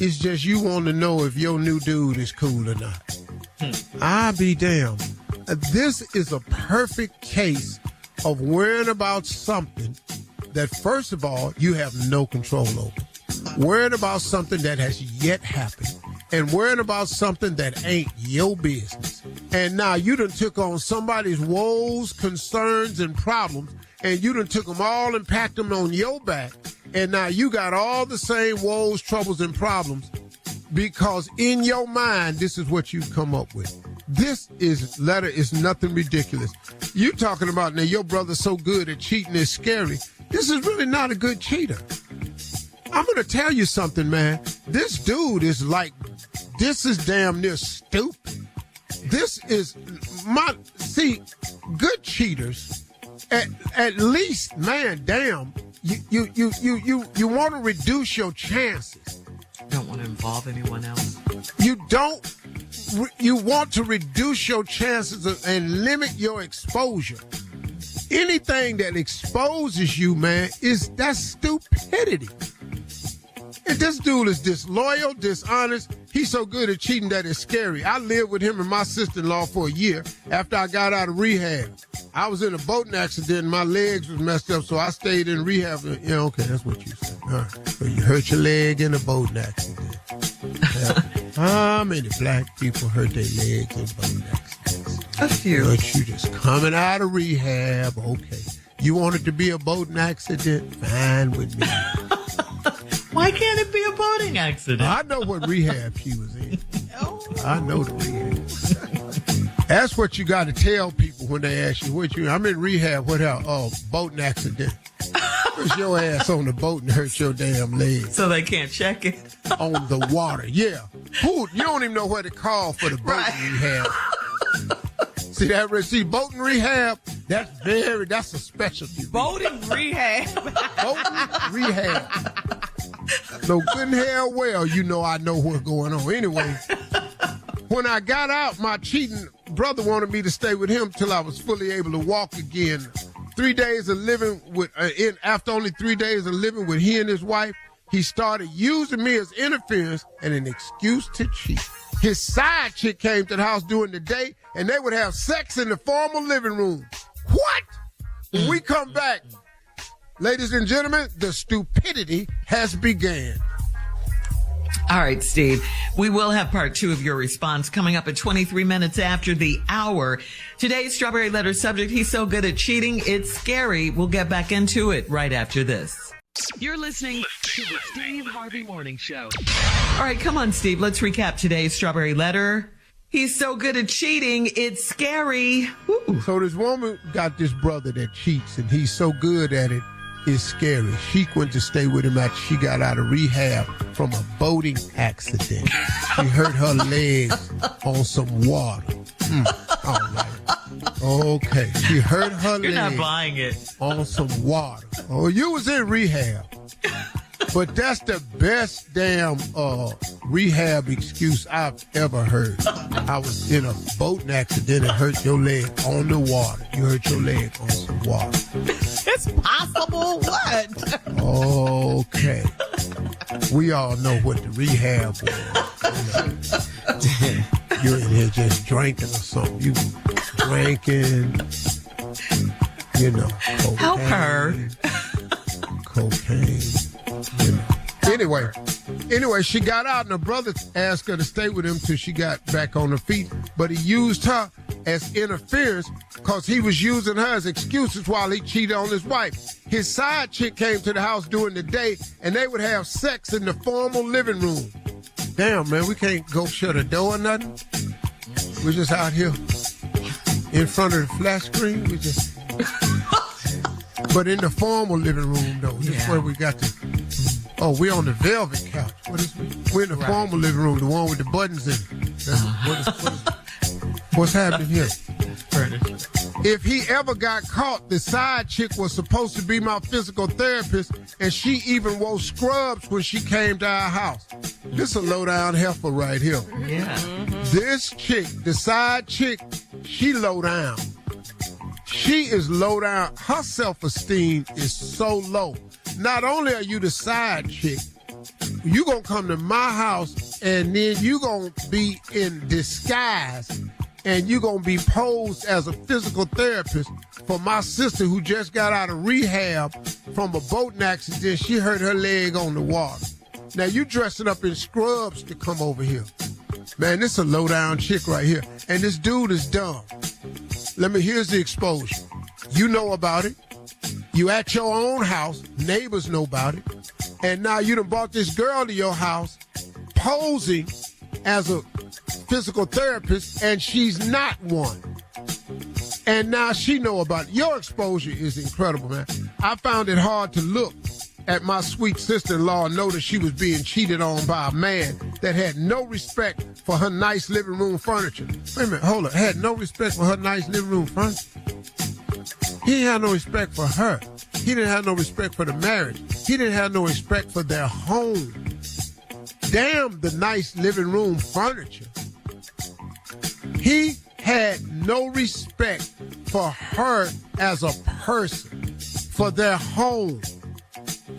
is just you want to know if your new dude is cool or not. I'll be damned. This is a perfect case of worrying about something that, first of all, you have no control over. Worrying about something that has yet happened. And worrying about something that ain't your business. And now you done took on somebody's woes, concerns, and problems, and you done took them all and packed them on your back. And now you got all the same woes, troubles, and problems, because in your mind, this is what you've come up with. This letter is nothing ridiculous. You talking about now your brother's so good at cheating is scary. This is really not a good cheater. I'm going to tell you something, man. This dude is this is damn near stupid. This is good cheaters, at least, man, damn, you want to reduce your chances. Don't want to involve anyone else. You want to reduce your chances and limit your exposure. Anything that exposes you, man, that's stupidity. And this dude is disloyal, dishonest. He's so good at cheating that it's scary. I lived with him and my sister-in-law for a year after I got out of rehab. I was in a boating accident and my legs was messed up, so I stayed in rehab. Yeah, okay, that's what you said. All right. So you hurt your leg in a boating accident. How many black people hurt their legs in boating accidents? A few. But you just coming out of rehab, okay. You want it to be a boating accident? Fine with me. Why can't it be a boating accident? I know what rehab she was in. I know the rehab. That's what you got to tell people when they ask you, I'm in rehab. What hell? Oh, boating accident. Push your ass on the boat and hurt your damn leg. So they can't check it. On the water, yeah. Who, you don't even know what to call for the boating rehab. See that? See, boating rehab, that's a specialty. Boating rehab. Boating rehab. So good and hell well, you know I know what's going on. Anyway, when I got out, my cheating brother wanted me to stay with him till I was fully able to walk again. 3 days of living with, after only 3 days of living with he and his wife, he started using me as interference and an excuse to cheat. His side chick came to the house during the day, and they would have sex in the formal living room. What? When we come back, ladies and gentlemen, the stupidity has began. All right, Steve, we will have part 2 of your response coming up at 23 minutes after the hour. Today's Strawberry Letter subject, he's so good at cheating, it's scary. We'll get back into it right after this. You're listening to the Steve Harvey Morning Show. All right, come on, Steve. Let's recap today's Strawberry Letter. He's so good at cheating, it's scary. Ooh. So this woman got this brother that cheats, and he's so good at it, it's scary. She went to stay with him after she got out of rehab from a boating accident. She hurt her legs on some water. All right. Okay. She hurt her You're legs not buying it. on some water. Oh, you was in rehab. But that's the best damn rehab excuse I've ever heard. I was in a boating accident and hurt your leg on the water. You hurt your leg on some water. It's possible. What? Okay. We all know what the rehab was. You're in here just drinking or something. You drinking, you know, cocaine. Help her. Cocaine. You know. Anyway, she got out and her brother asked her to stay with him till she got back on her feet. But he used her as interference because he was using her as excuses while he cheated on his wife. His side chick came to the house during the day and they would have sex in the formal living room. Damn, man, we can't go shut a door or nothing. We're just out here in front of the flat screen. We just... But in the formal living room, though, this is where we got to... Oh, we're on the velvet couch. What is we? We're in the formal living room, the one with the buttons in it. What's happening here? Furniture. If he ever got caught, the side chick was supposed to be my physical therapist, and she even wore scrubs when she came to our house. This a low-down heifer right here. Yeah. This chick, the side chick, she low down. She is low down. Her self-esteem is so low. Not only are you the side chick, you gonna come to my house and then you gonna be in disguise and you gonna be posed as a physical therapist for my sister who just got out of rehab from a boating accident. She hurt her leg on the water. Now you dressing up in scrubs to come over here. Man, this is a low down chick right here. And this dude is dumb. Here's the exposure. You know about it. You at your own house. Neighbors know about it. And now you done brought this girl to your house posing as a physical therapist, and she's not one. And now she know about it. Your exposure is incredible, man. I found it hard to look at my sweet sister-in-law and know that she was being cheated on by a man that had no respect for her nice living room furniture. Wait a minute, hold on. Had no respect for her nice living room furniture? He didn't have no respect for her. He didn't have no respect for the marriage. He didn't have no respect for their home. Damn the nice living room furniture. He had no respect for her as a person, for their home.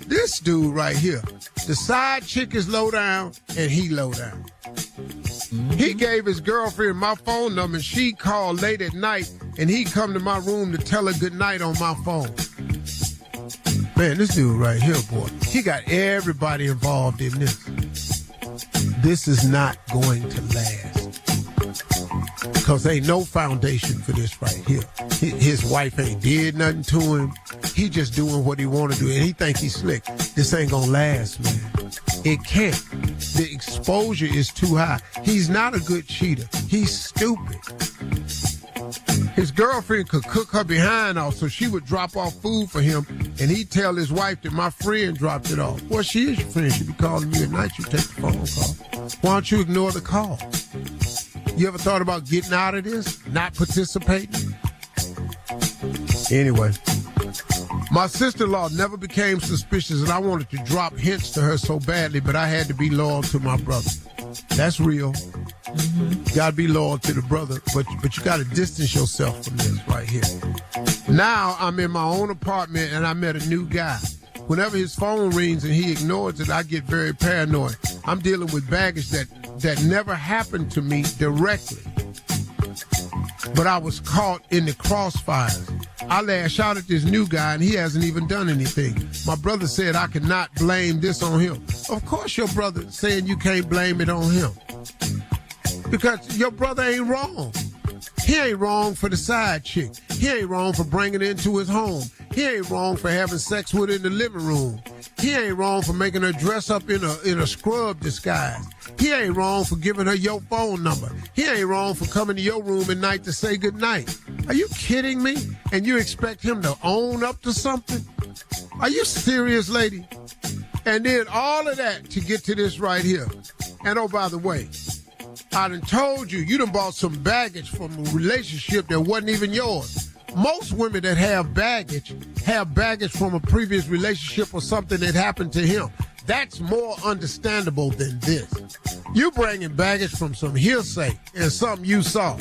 This dude right here, the side chick is low down and he low down. He gave his girlfriend my phone number and she called late at night and he come to my room to tell her good night on my phone. Man, this dude right here, boy, he got everybody involved in this. This is not going to last. Because ain't no foundation for this right here. His wife ain't did nothing to him. He just doing what he want to do, and he think he's slick. This ain't gonna last, man. It can't. The exposure is too high. He's not a good cheater. He's stupid. His girlfriend could cook her behind off, so she would drop off food for him And he'd tell his wife that my friend dropped it off. Well, she is your friend. She'd be calling you at night. You take the phone call. Why don't you ignore the call? You ever thought about getting out of this? Not participating? Anyway, my sister-in-law never became suspicious, and I wanted to drop hints to her so badly, but I had to be loyal to my brother. That's real. You got to be loyal to the brother, but you got to distance yourself from this right here. Now I'm in my own apartment, and I met a new guy. Whenever his phone rings and he ignores it, I get very paranoid. I'm dealing with baggage that never happened to me directly, but I was caught in the crossfires. I lash out at this new guy, and he hasn't even done anything. My brother said I could not blame this on him. Of course your brother saying you can't blame it on him, because your brother ain't wrong. He ain't wrong for the side chick. He ain't wrong for bringing her into his home. He ain't wrong for having sex with her in the living room. He ain't wrong for making her dress up in a scrub disguise. He ain't wrong for giving her your phone number. He ain't wrong for coming to your room at night to say goodnight. Are you kidding me? And you expect him to own up to something? Are you serious, lady? And then all of that to get to this right here. And oh, by the way, I done told you done bought some baggage from a relationship that wasn't even yours. Most women that have baggage from a previous relationship or something that happened to him. That's more understandable than this. You bringing baggage from some hearsay and something you saw.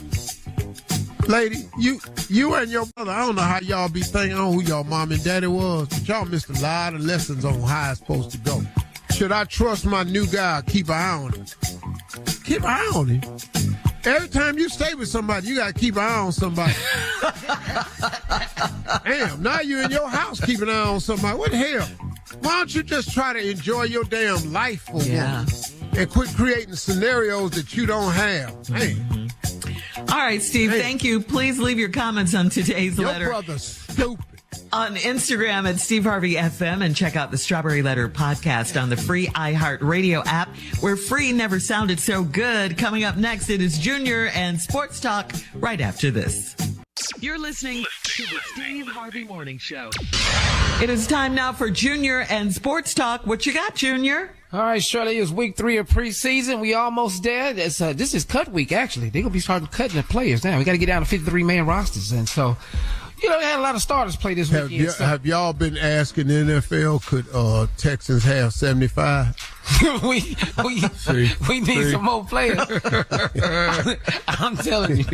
Lady, you and your brother, I don't know how y'all be thinking on who y'all mom and daddy was, but y'all missed a lot of lessons on how it's supposed to go. Should I trust my new guy or keep an eye on him? Keep an eye on him. Every time you stay with somebody, you got to keep an eye on somebody. Damn, now you in your house keeping an eye on somebody. What the hell? Why don't you just try to enjoy your damn life for once and quit creating scenarios that you don't have? Hey. All right, Steve, thank you. Please leave your comments on today's letter. Your brother's stupid. On Instagram at Steve Harvey FM, and check out the Strawberry Letter podcast on the free iHeartRadio app, where free never sounded so good. Coming up next, it is Junior and Sports Talk right after this. You're listening to the Steve Harvey Morning Show. It is time now for Junior and Sports Talk. What you got, Junior? All right, Shirley, it's week 3 of preseason. We almost there. This is cut week, actually. They're going to be starting cutting the players now. We got to get down to 53-man rosters. And so, they had a lot of starters play this weekend. Have y'all been asking the NFL, could Texans have 75? we need some more players. I'm telling you.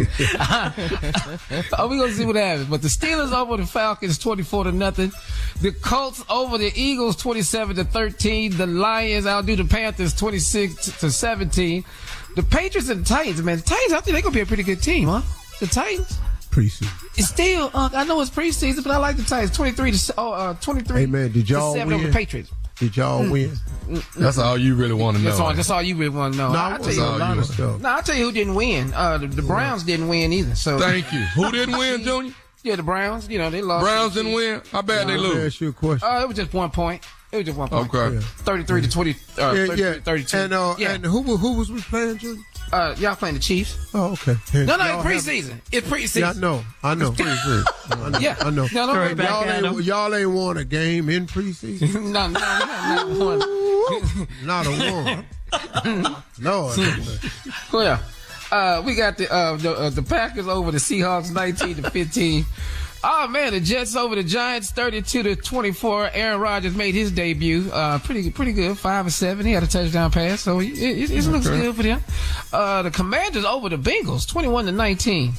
We're going to see what happens. But the Steelers over the Falcons 24-0. The Colts over the Eagles 27-13. The Lions outdo the Panthers 26-17. The Patriots and the Titans, man. The Titans, I think they're going to be a pretty good team, huh? The Titans. Preseason. It's still, I know it's preseason, but I like the Titans. 23. Hey, man, did y'all win? Over the Patriots. Did y'all win? That's all you really want to know. That's all you really want to know. I'll tell you a lot of stuff. No, I'll tell you who didn't win. The Browns didn't win either. So thank you. Who didn't win, Junior? Yeah, the Browns. They lost. Browns didn't win? How bad they lose? Let me ask you a question. It was just 1 point. Okay. 33-20. 32. And who was we playing, Junior? Y'all playing the Chiefs. Oh, okay. No, it's preseason. It's preseason. Yeah, I know. It's preseason. Yeah. I know. No, y'all ain't won a game in preseason? No, not one. Not a one. No. Well, we got the Packers over the Seahawks 19-15. Oh man, the Jets over the Giants 32-24. Aaron Rodgers made his debut. Pretty good, 5-7. He had a touchdown pass, so it looks good for them. The Commanders over the Bengals 21-19.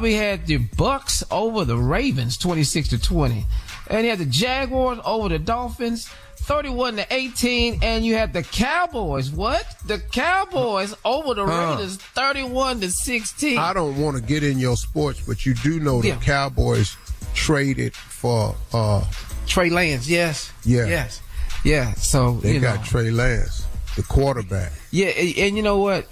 We had the Bucks over the Ravens 26-20, and you had the Jaguars over the Dolphins 31-18, and you had the Cowboys. What? The Cowboys over the Raiders 31-16. I don't want to get in your sports, but you do know the Cowboys traded for Trey Lance. Yes. Yeah. Yes. Yeah. So they got Trey Lance, the quarterback. Yeah, and you know what,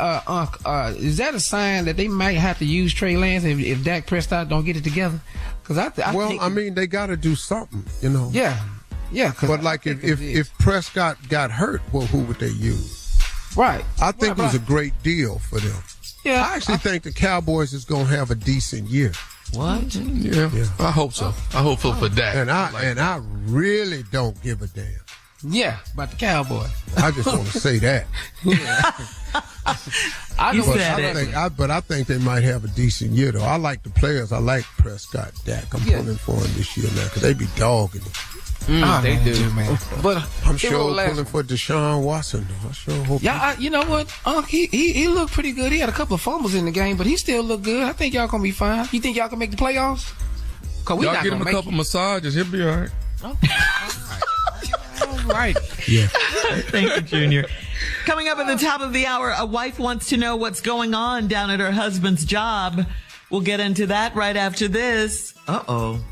is that a sign that they might have to use Trey Lance if Dak Prescott don't get it together? Because I mean, they got to do something, Yeah. Yeah, but like if Prescott got hurt, well, who would they use? Right. I think it was a great deal for them. Yeah. I actually think the Cowboys is going to have a decent year. What? Yeah, I hope so. I hope so for that. And I really don't give a damn. Yeah, about the Cowboy. I just want to say that. I think they might have a decent year, though. I like the players. I like Prescott, Dak. I'm pulling for them this year now because they be dogging it. They do, man. But I'm sure pulling for Deshaun Watson, though. I sure hope. Yeah, you know what? He looked pretty good. He had a couple of fumbles in the game, but he still looked good. I think y'all gonna be fine. You think y'all can make the playoffs? Y'all get him a couple massages. He'll be all right. Okay. All right. Yeah. Thank you, Junior. Coming up at the top of the hour, a wife wants to know what's going on down at her husband's job. We'll get into that right after this. Uh-oh.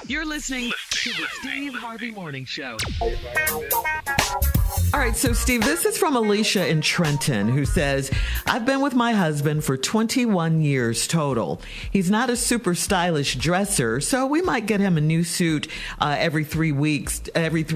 You're listening to the Steve Harvey Morning Show. All right, so Steve, this is from Alicia in Trenton, who says, I've been with my husband for 21 years total. He's not a super stylish dresser, so we might get him a new suit every 3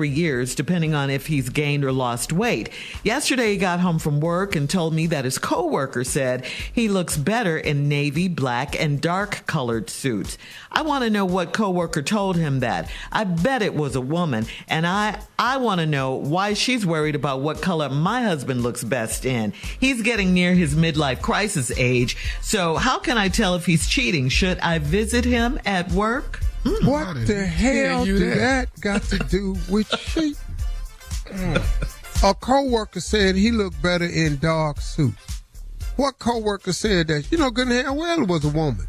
years, depending on if he's gained or lost weight. Yesterday, he got home from work and told me that his coworker said he looks better in navy, black, and dark colored suits. I want to know what coworker told him that. I bet it was a woman, and I want to know why she's worried about what color my husband looks best in. He's getting near his midlife crisis age, so how can I tell if he's cheating? Should I visit him at work? What the hell did that got to do with cheating? A coworker said he looked better in dark suits. What coworker said that? You know good and hell well it was a woman.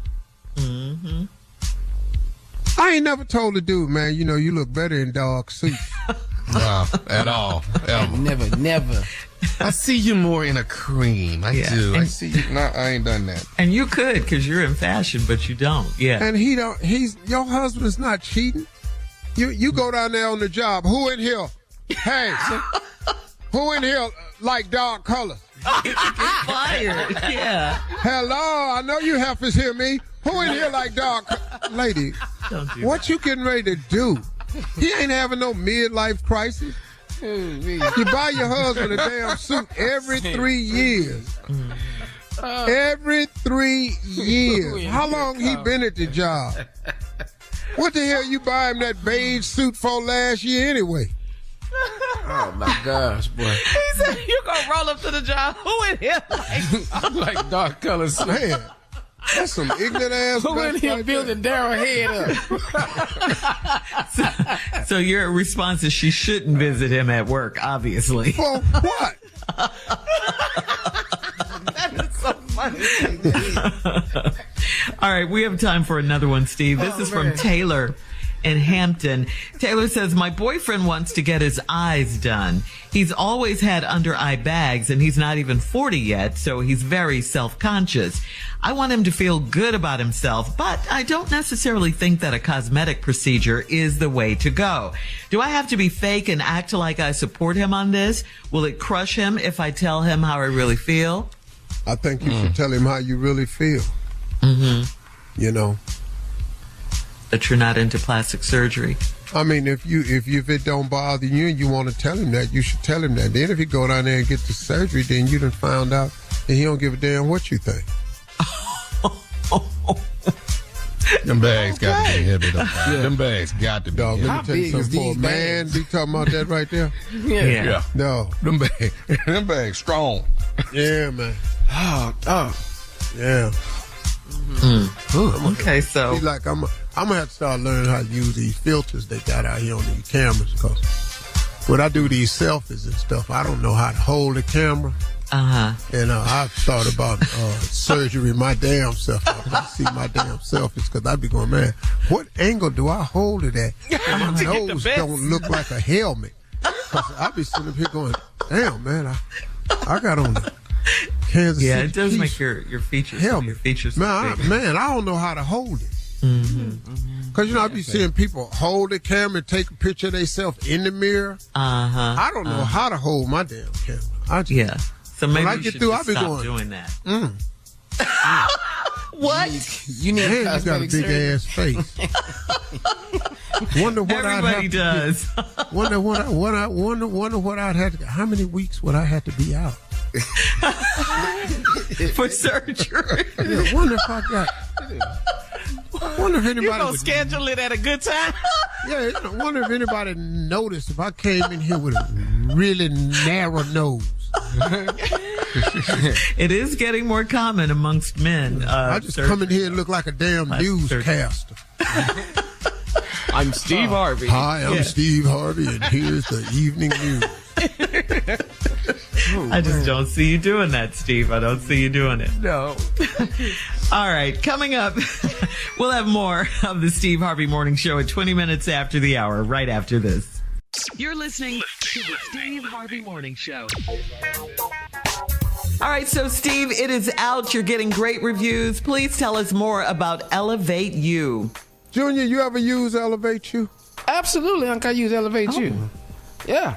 Mm-hmm. I ain't never told a dude, man, you know, you look better in dark suits. Wow, at all. Ever. Never. I see you more in a cream. I do. I see you. No, I ain't done that. And you could, because you're in fashion, but you don't. Yeah. And your husband is not cheating. You go down there on the job. Who in here? Hey, who in here like dark colors? Fired. Yeah. Hello, I know you heifers hear me. Who in here like dark? Lady, what you getting ready to do? He ain't having no midlife crisis. You buy your husband a damn suit every 3 years. Every 3 years. How long he been at the job? What the hell you buy him that beige suit for last year anyway? Oh my gosh, boy. He said you gonna roll up to the job. Who in here like dark colors? Man, that's some ignorant ass. Who in here building Darryl head up? So your response is she shouldn't visit him at work, obviously. For what? That is so funny. All right, we have time for another one, Steve. This is from Taylor in Hampton. Taylor says, my boyfriend wants to get his eyes done. He's always had under eye bags and he's not even 40 yet, so he's very self-conscious. I want him to feel good about himself, but I don't necessarily think that a cosmetic procedure is the way to go. Do I have to be fake and act like I support him on this? Will it crush him if I tell him how I really feel? I think you should tell him how you really feel. Mm-hmm. You know. That you're not into plastic surgery. I mean, if it don't bother you and you want to tell him that, you should tell him that. Then if you go down there and get the surgery, then you done found out that he don't give a damn what you think. Them bags got to be heavy, though. Yeah. Them bags got to be heavy. Let me tell you something. For a man, be talking about that right there? Yeah. No. Them bags strong. Yeah, man. Oh. Yeah. Mm-hmm. Okay, so. See, like, I'm going to have to start learning how to use these filters they got out here on these cameras, because when I do these selfies and stuff, I don't know how to hold the camera. And I thought about surgery my damn self. I see my damn selfies because I be going, man, what angle do I hold it at? My nose don't look like a helmet. I be sitting up here going, damn, man, I got on the Kansas City it does Chiefs make your features helmet. Your features man, I don't know how to hold it. Because, you know, I be seeing people hold the camera and take a picture of themselves in the mirror. I don't know how to hold my damn camera. So maybe when I get through, I'll be stop going, doing that. What? You need you got a big ass face. Wonder what Everybody does. Wonder what I'd have to. How many weeks would I have to be out for surgery? Wonder if I got. I wonder if anybody You gonna would schedule it at a good time? Yeah, I wonder if anybody noticed if I came in here with a really narrow nose. It is getting more common amongst men. I just come in here and look like a damn newscaster. I'm Steve Harvey. Hi, I'm Steve Harvey, and here's the evening news. I just don't see you doing that, Steve. I don't see you doing it. No. All right, coming up, we'll have more of the Steve Harvey Morning Show at 20 minutes after the hour, right after this. You're listening to the Steve Harvey Morning Show. All right, so Steve, it is out. You're getting great reviews. Please tell us more about Elevate You. Junior, you ever use Elevate You? Absolutely, Uncle. I use Elevate You. Yeah.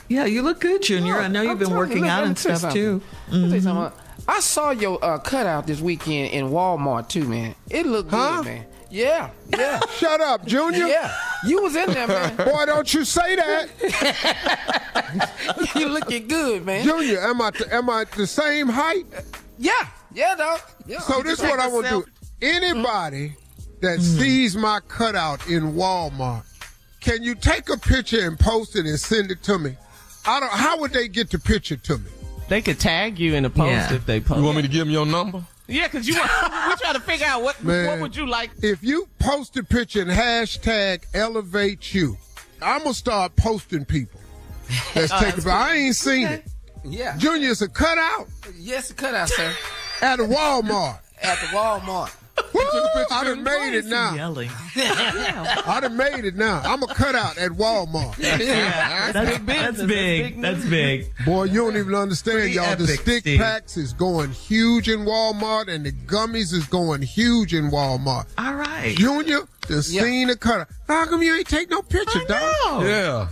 Yeah, you look good, Junior. I know you've been working out and stuff, too. I saw your cutout this weekend in Walmart, too, man. It looked good, man. Yeah. Shut up, Junior. Yeah, you was in there, man. Boy, don't you say that. You looking good, man. Junior, am I the same height? Yeah, dog. Yeah. So this is what I want to do. Anybody that sees my cutout in Walmart, can you take a picture and post it and send it to me? How would they get the picture to me? They could tag you in the post if they post. You want me to give them your number? Yeah, because we're trying to figure out what would you like. If you post a picture and hashtag Elevate You, I'm going to start posting people. Let's take it. Cool. I ain't seen it. Yeah. Junior, it's a cutout? Yes, a cutout, sir. At a Walmart. At the Walmart. Woo, I done made it now. Yelling. I done made it now. I'm a cutout at Walmart. That's big. That's big. Boy, you don't even understand, Pretty y'all. epic, The stick Steve. packs is going huge in Walmart, and the gummies is going huge in Walmart. All right. Junior, the scene of cutout. How come you ain't take no picture, dog? Yeah.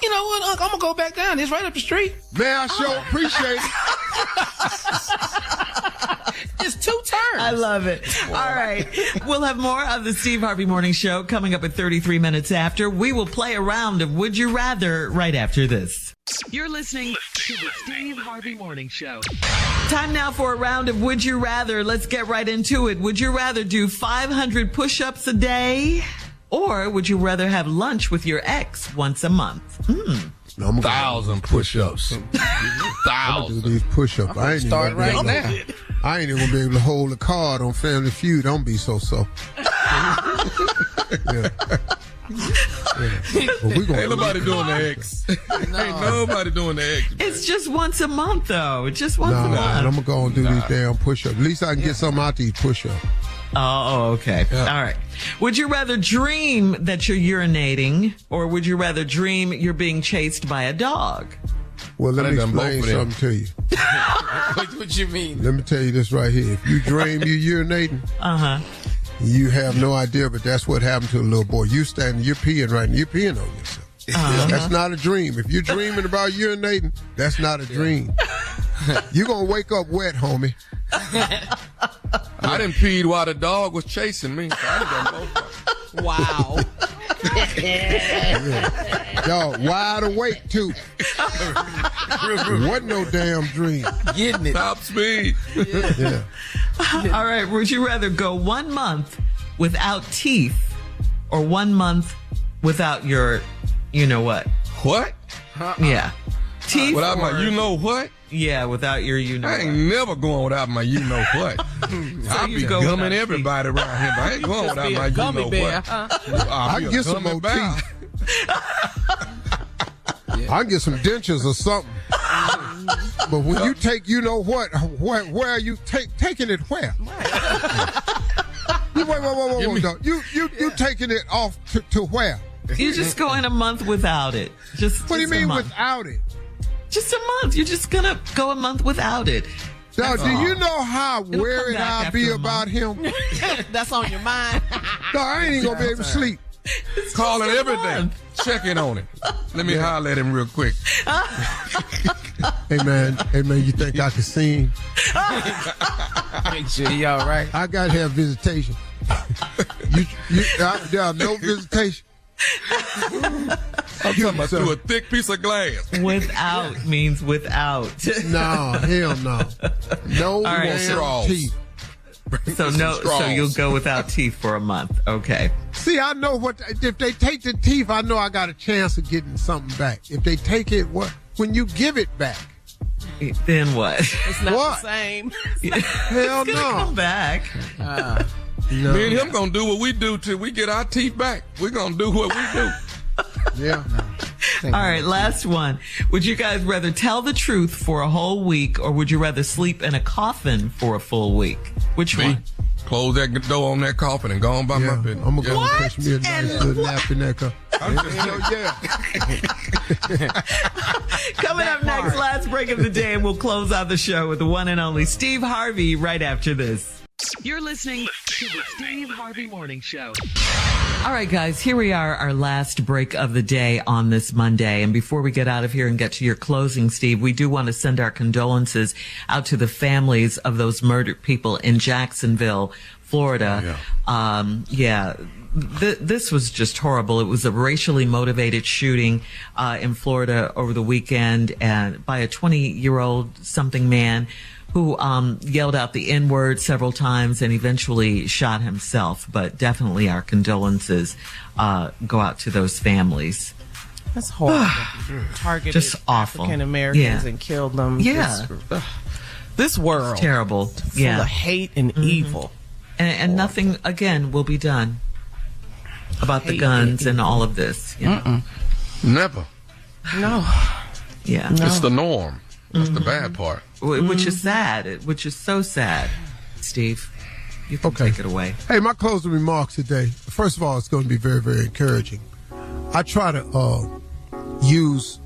You know what, Uncle? I'm going to go back down. It's right up the street. Man, I sure appreciate it. It's 2 turns. I love it. All right. We'll have more of the Steve Harvey Morning Show coming up at 33 minutes after. We will play a round of Would You Rather right after this. You're listening to the Steve Harvey Morning Show. Time now for a round of Would You Rather. Let's get right into it. Would you rather do 500 push-ups a day? Or would you rather have lunch with your ex once a month? 1,000 push-ups. I'm gonna do these push-ups. I ain't Start right now. I ain't even gonna be able to hold a card on Family Feud. Don't be so. Yeah. But we Ain't nobody doing the X. Ain't nobody doing the X. It's just once a month, though. It's just once a month. I'm gonna go and do these damn push-ups. At least I can get something out these push-ups. Oh, okay. Yeah. All right. Would you rather dream that you're urinating, or would you rather dream you're being chased by a dog? Well, let me done explain both of them. something to you. What you mean? Let me tell you this right here. If you dream you urinating, you have no idea, but that's what happened to a little boy. You standing, you're peeing right now. You're peeing on yourself. That's not a dream. If you're dreaming about urinating, that's not a dream. You're going to wake up wet, homie. I done peed while the dog was chasing me. So I done both. Wow. Y'all wide awake, too. Wasn't no damn dream. Getting it. Top speed. Yeah. All right. Would you rather go 1 month without teeth, or 1 month without your, you know what? What? Yeah. Teeth. Without or, my you know what? Yeah, without your you know I what. ain't never going without my you know what. I'll you be go gumming without everybody around here, but I ain't going without my you gummy know bear, what. I can get some more teeth. I can get some dentures or something. But when you take you know what, where are you taking it where? Wait, dog. You taking it off to where? You're just going a month without it. What do you mean without it? Just a month. You're just going to go a month without it. Now, do you know how worried I'll be about him? That's on your mind. No, I ain't even going to be able to sleep. Calling every day. Checking on him. Let me holler at him real quick. Hey, man, you think I can sing? Make sure he all right. I got to have visitation. There no visitation. I'm talking about through a thick piece of glass. Without means without. No, hell no. No right, damn straws. teeth. So you'll go without teeth for a month. Okay. See, I know if they take the teeth, I know I got a chance of getting something back. If they take it, when you give it back, then what? It's not the same. Hell no. Come back. No. Me and him gonna do what we do till we get our teeth back. We're gonna do what we do. Yeah. All right, last one. Would you guys rather tell the truth for a whole week, or would you rather sleep in a coffin for a full week? Which one? Close that door on that coffin and go on by my business. I'm gonna go and catch me a nice little nap in that car. Coming up next, last break of the day, and we'll close out the show with the one and only Steve Harvey right after this. You're listening to the Steve Harvey Morning Show. All right, guys, here we are, our last break of the day on this Monday. And before we get out of here and get to your closing, Steve, we do want to send our condolences out to the families of those murdered people in Jacksonville, Florida. This was just horrible. It was a racially motivated shooting in Florida over the weekend and by a 20-year-old something man who yelled out the N-word several times and eventually shot himself. But definitely our condolences go out to those families. That's horrible. Targeted just awful. African Americans and killed them. Yeah. This world. It's terrible. Full of hate and evil. And nothing, again, will be done about the guns and all of this. You know? Never. No. Yeah. No. It's the norm. That's the bad part. Which is sad. Which is so sad. Steve, you can take it away. Hey, my closing remarks today. First of all, it's going to be very, very encouraging. I try to use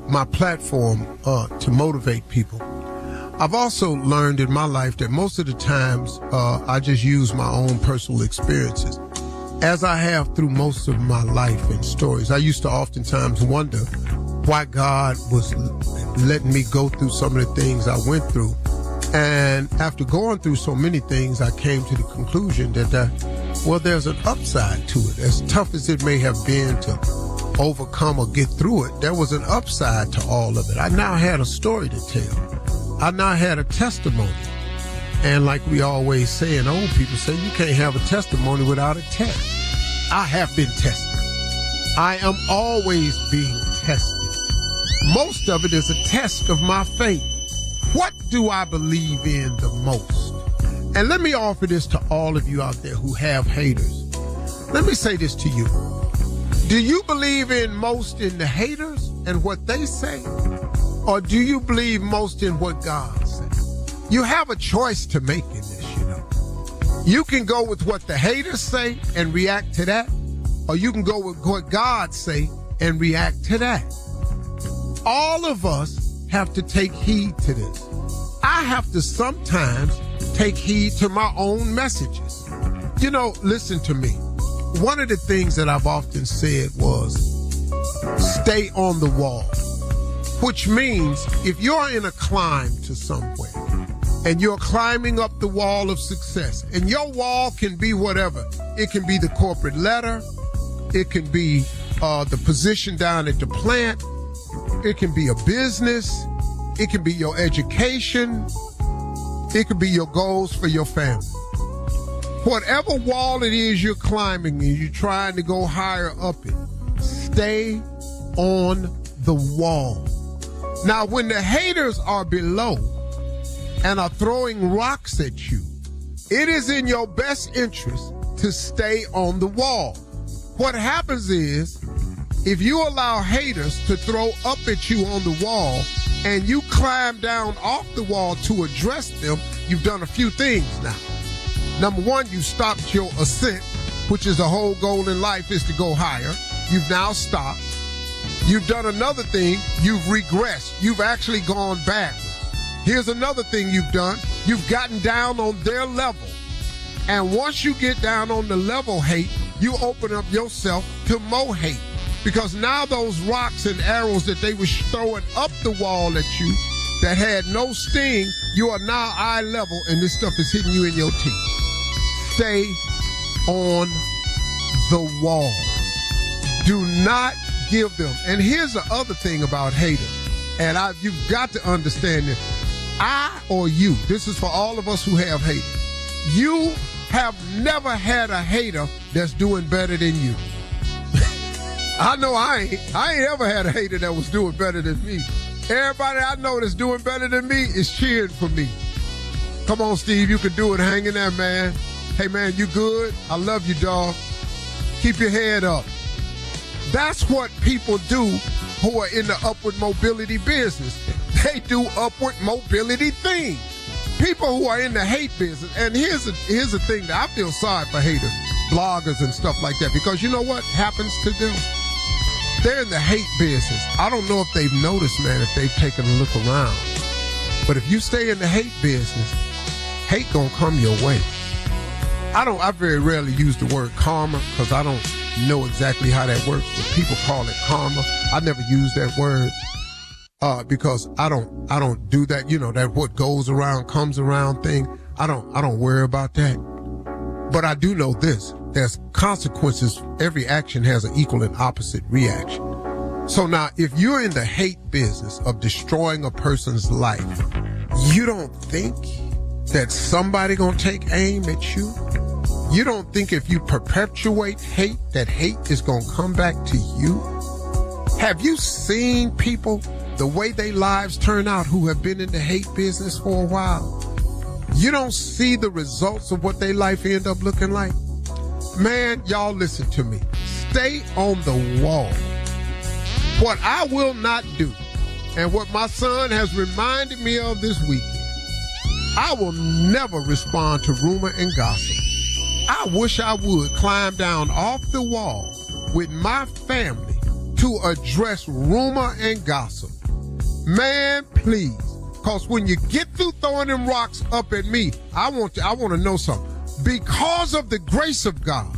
my platform to motivate people. I've also learned in my life that most of the times I just use my own personal experiences, as I have through most of my life and stories. I used to oftentimes wonder why God was letting me go through some of the things I went through. And after going through so many things, I came to the conclusion that, there's an upside to it. As tough as it may have been to overcome or get through it, there was an upside to all of it. I now had a story to tell. I now had a testimony. And like we always say, and old people say, you can't have a testimony without a test. I have been tested. I am always being tested. Most of it is a test of my faith. What do I believe in the most? And let me offer this to all of you out there who have haters. Let me say this to you. Do you believe in most in the haters and what they say? Or do you believe most in what God says? You have a choice to make in this, you know. You can go with what the haters say and react to that, or you can go with what God say and react to that. All of us have to take heed to this. I have to sometimes take heed to my own messages. You know, listen to me. One of the things that I've often said was, stay on the wall. Which means if you're in a climb to somewhere and you're climbing up the wall of success, and your wall can be whatever. It can be the corporate ladder. It can be the position down at the plant. It can be a business. It can be your education. It could be your goals for your family. Whatever wall it is you're climbing and you're trying to go higher up it, stay on the wall. Now, when the haters are below and are throwing rocks at you, it is in your best interest to stay on the wall. What happens is, if you allow haters to throw up at you on the wall and you climb down off the wall to address them, you've done a few things now. Number one, you stopped your ascent, which is the whole goal in life, is to go higher. You've now stopped. You've done another thing. You've regressed. You've actually gone backwards. Here's another thing you've done. You've gotten down on their level. And once you get down on the level hate, you open up yourself to more hate. Because now those rocks and arrows that they were throwing up the wall at you that had no sting, you are now eye level and this stuff is hitting you in your teeth. Stay on the wall. Do not give them. And here's the other thing about haters. And you've got to understand this. I or you, this is for all of us who have haters. You have never had a hater that's doing better than you. I know I ain't ever had a hater that was doing better than me. Everybody I know that's doing better than me is cheering for me. Come on, Steve, you can do it. Hang in there, man. Hey, man, you good? I love you, dog. Keep your head up. That's what people do who are in the upward mobility business. They do upward mobility things. People who are in the hate business, and here's the thing that I feel sorry for haters, bloggers and stuff like that, because you know what happens to them? They're in the hate business. I don't know if they've noticed, man, if they've taken a look around. But if you stay in the hate business, hate gonna come your way. I very rarely use the word karma because I don't know exactly how that works, but people call it karma. I never use that word. Because I don't do that, that what goes around comes around thing. I don't worry about that. But I do know this. There's consequences. Every action has an equal and opposite reaction. So now, if you're in the hate business of destroying a person's life, you don't think that somebody gonna take aim at you? You don't think if you perpetuate hate, that hate is gonna come back to you? Have you seen people, the way their lives turn out, who have been in the hate business for a while? You don't see the results of what their life end up looking like? Man, y'all listen to me. Stay on the wall. What I will not do, and what my son has reminded me of this weekend, I will never respond to rumor and gossip. I wish I would climb down off the wall with my family to address rumor and gossip. Man, please. Because when you get through throwing them rocks up at me, I want to know something. Because of the grace of God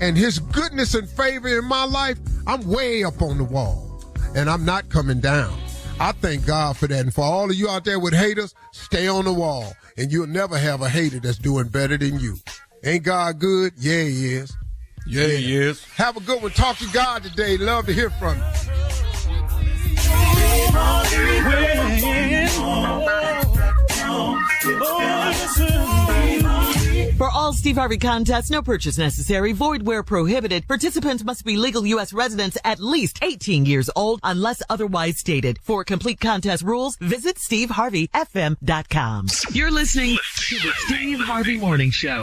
and his goodness and favor in my life, I'm way up on the wall. And I'm not coming down. I thank God for that. And for all of you out there with haters, stay on the wall. And you'll never have a hater that's doing better than you. Ain't God good? Yeah, he is. Yeah, he is. Have a good one. Talk to God today. Love to hear from you. For all Steve Harvey contests, no purchase necessary, void where prohibited. Participants must be legal U.S. residents at least 18 years old unless otherwise stated. For complete contest rules, visit SteveHarveyFM.com. You're listening to the Steve Harvey Morning Show.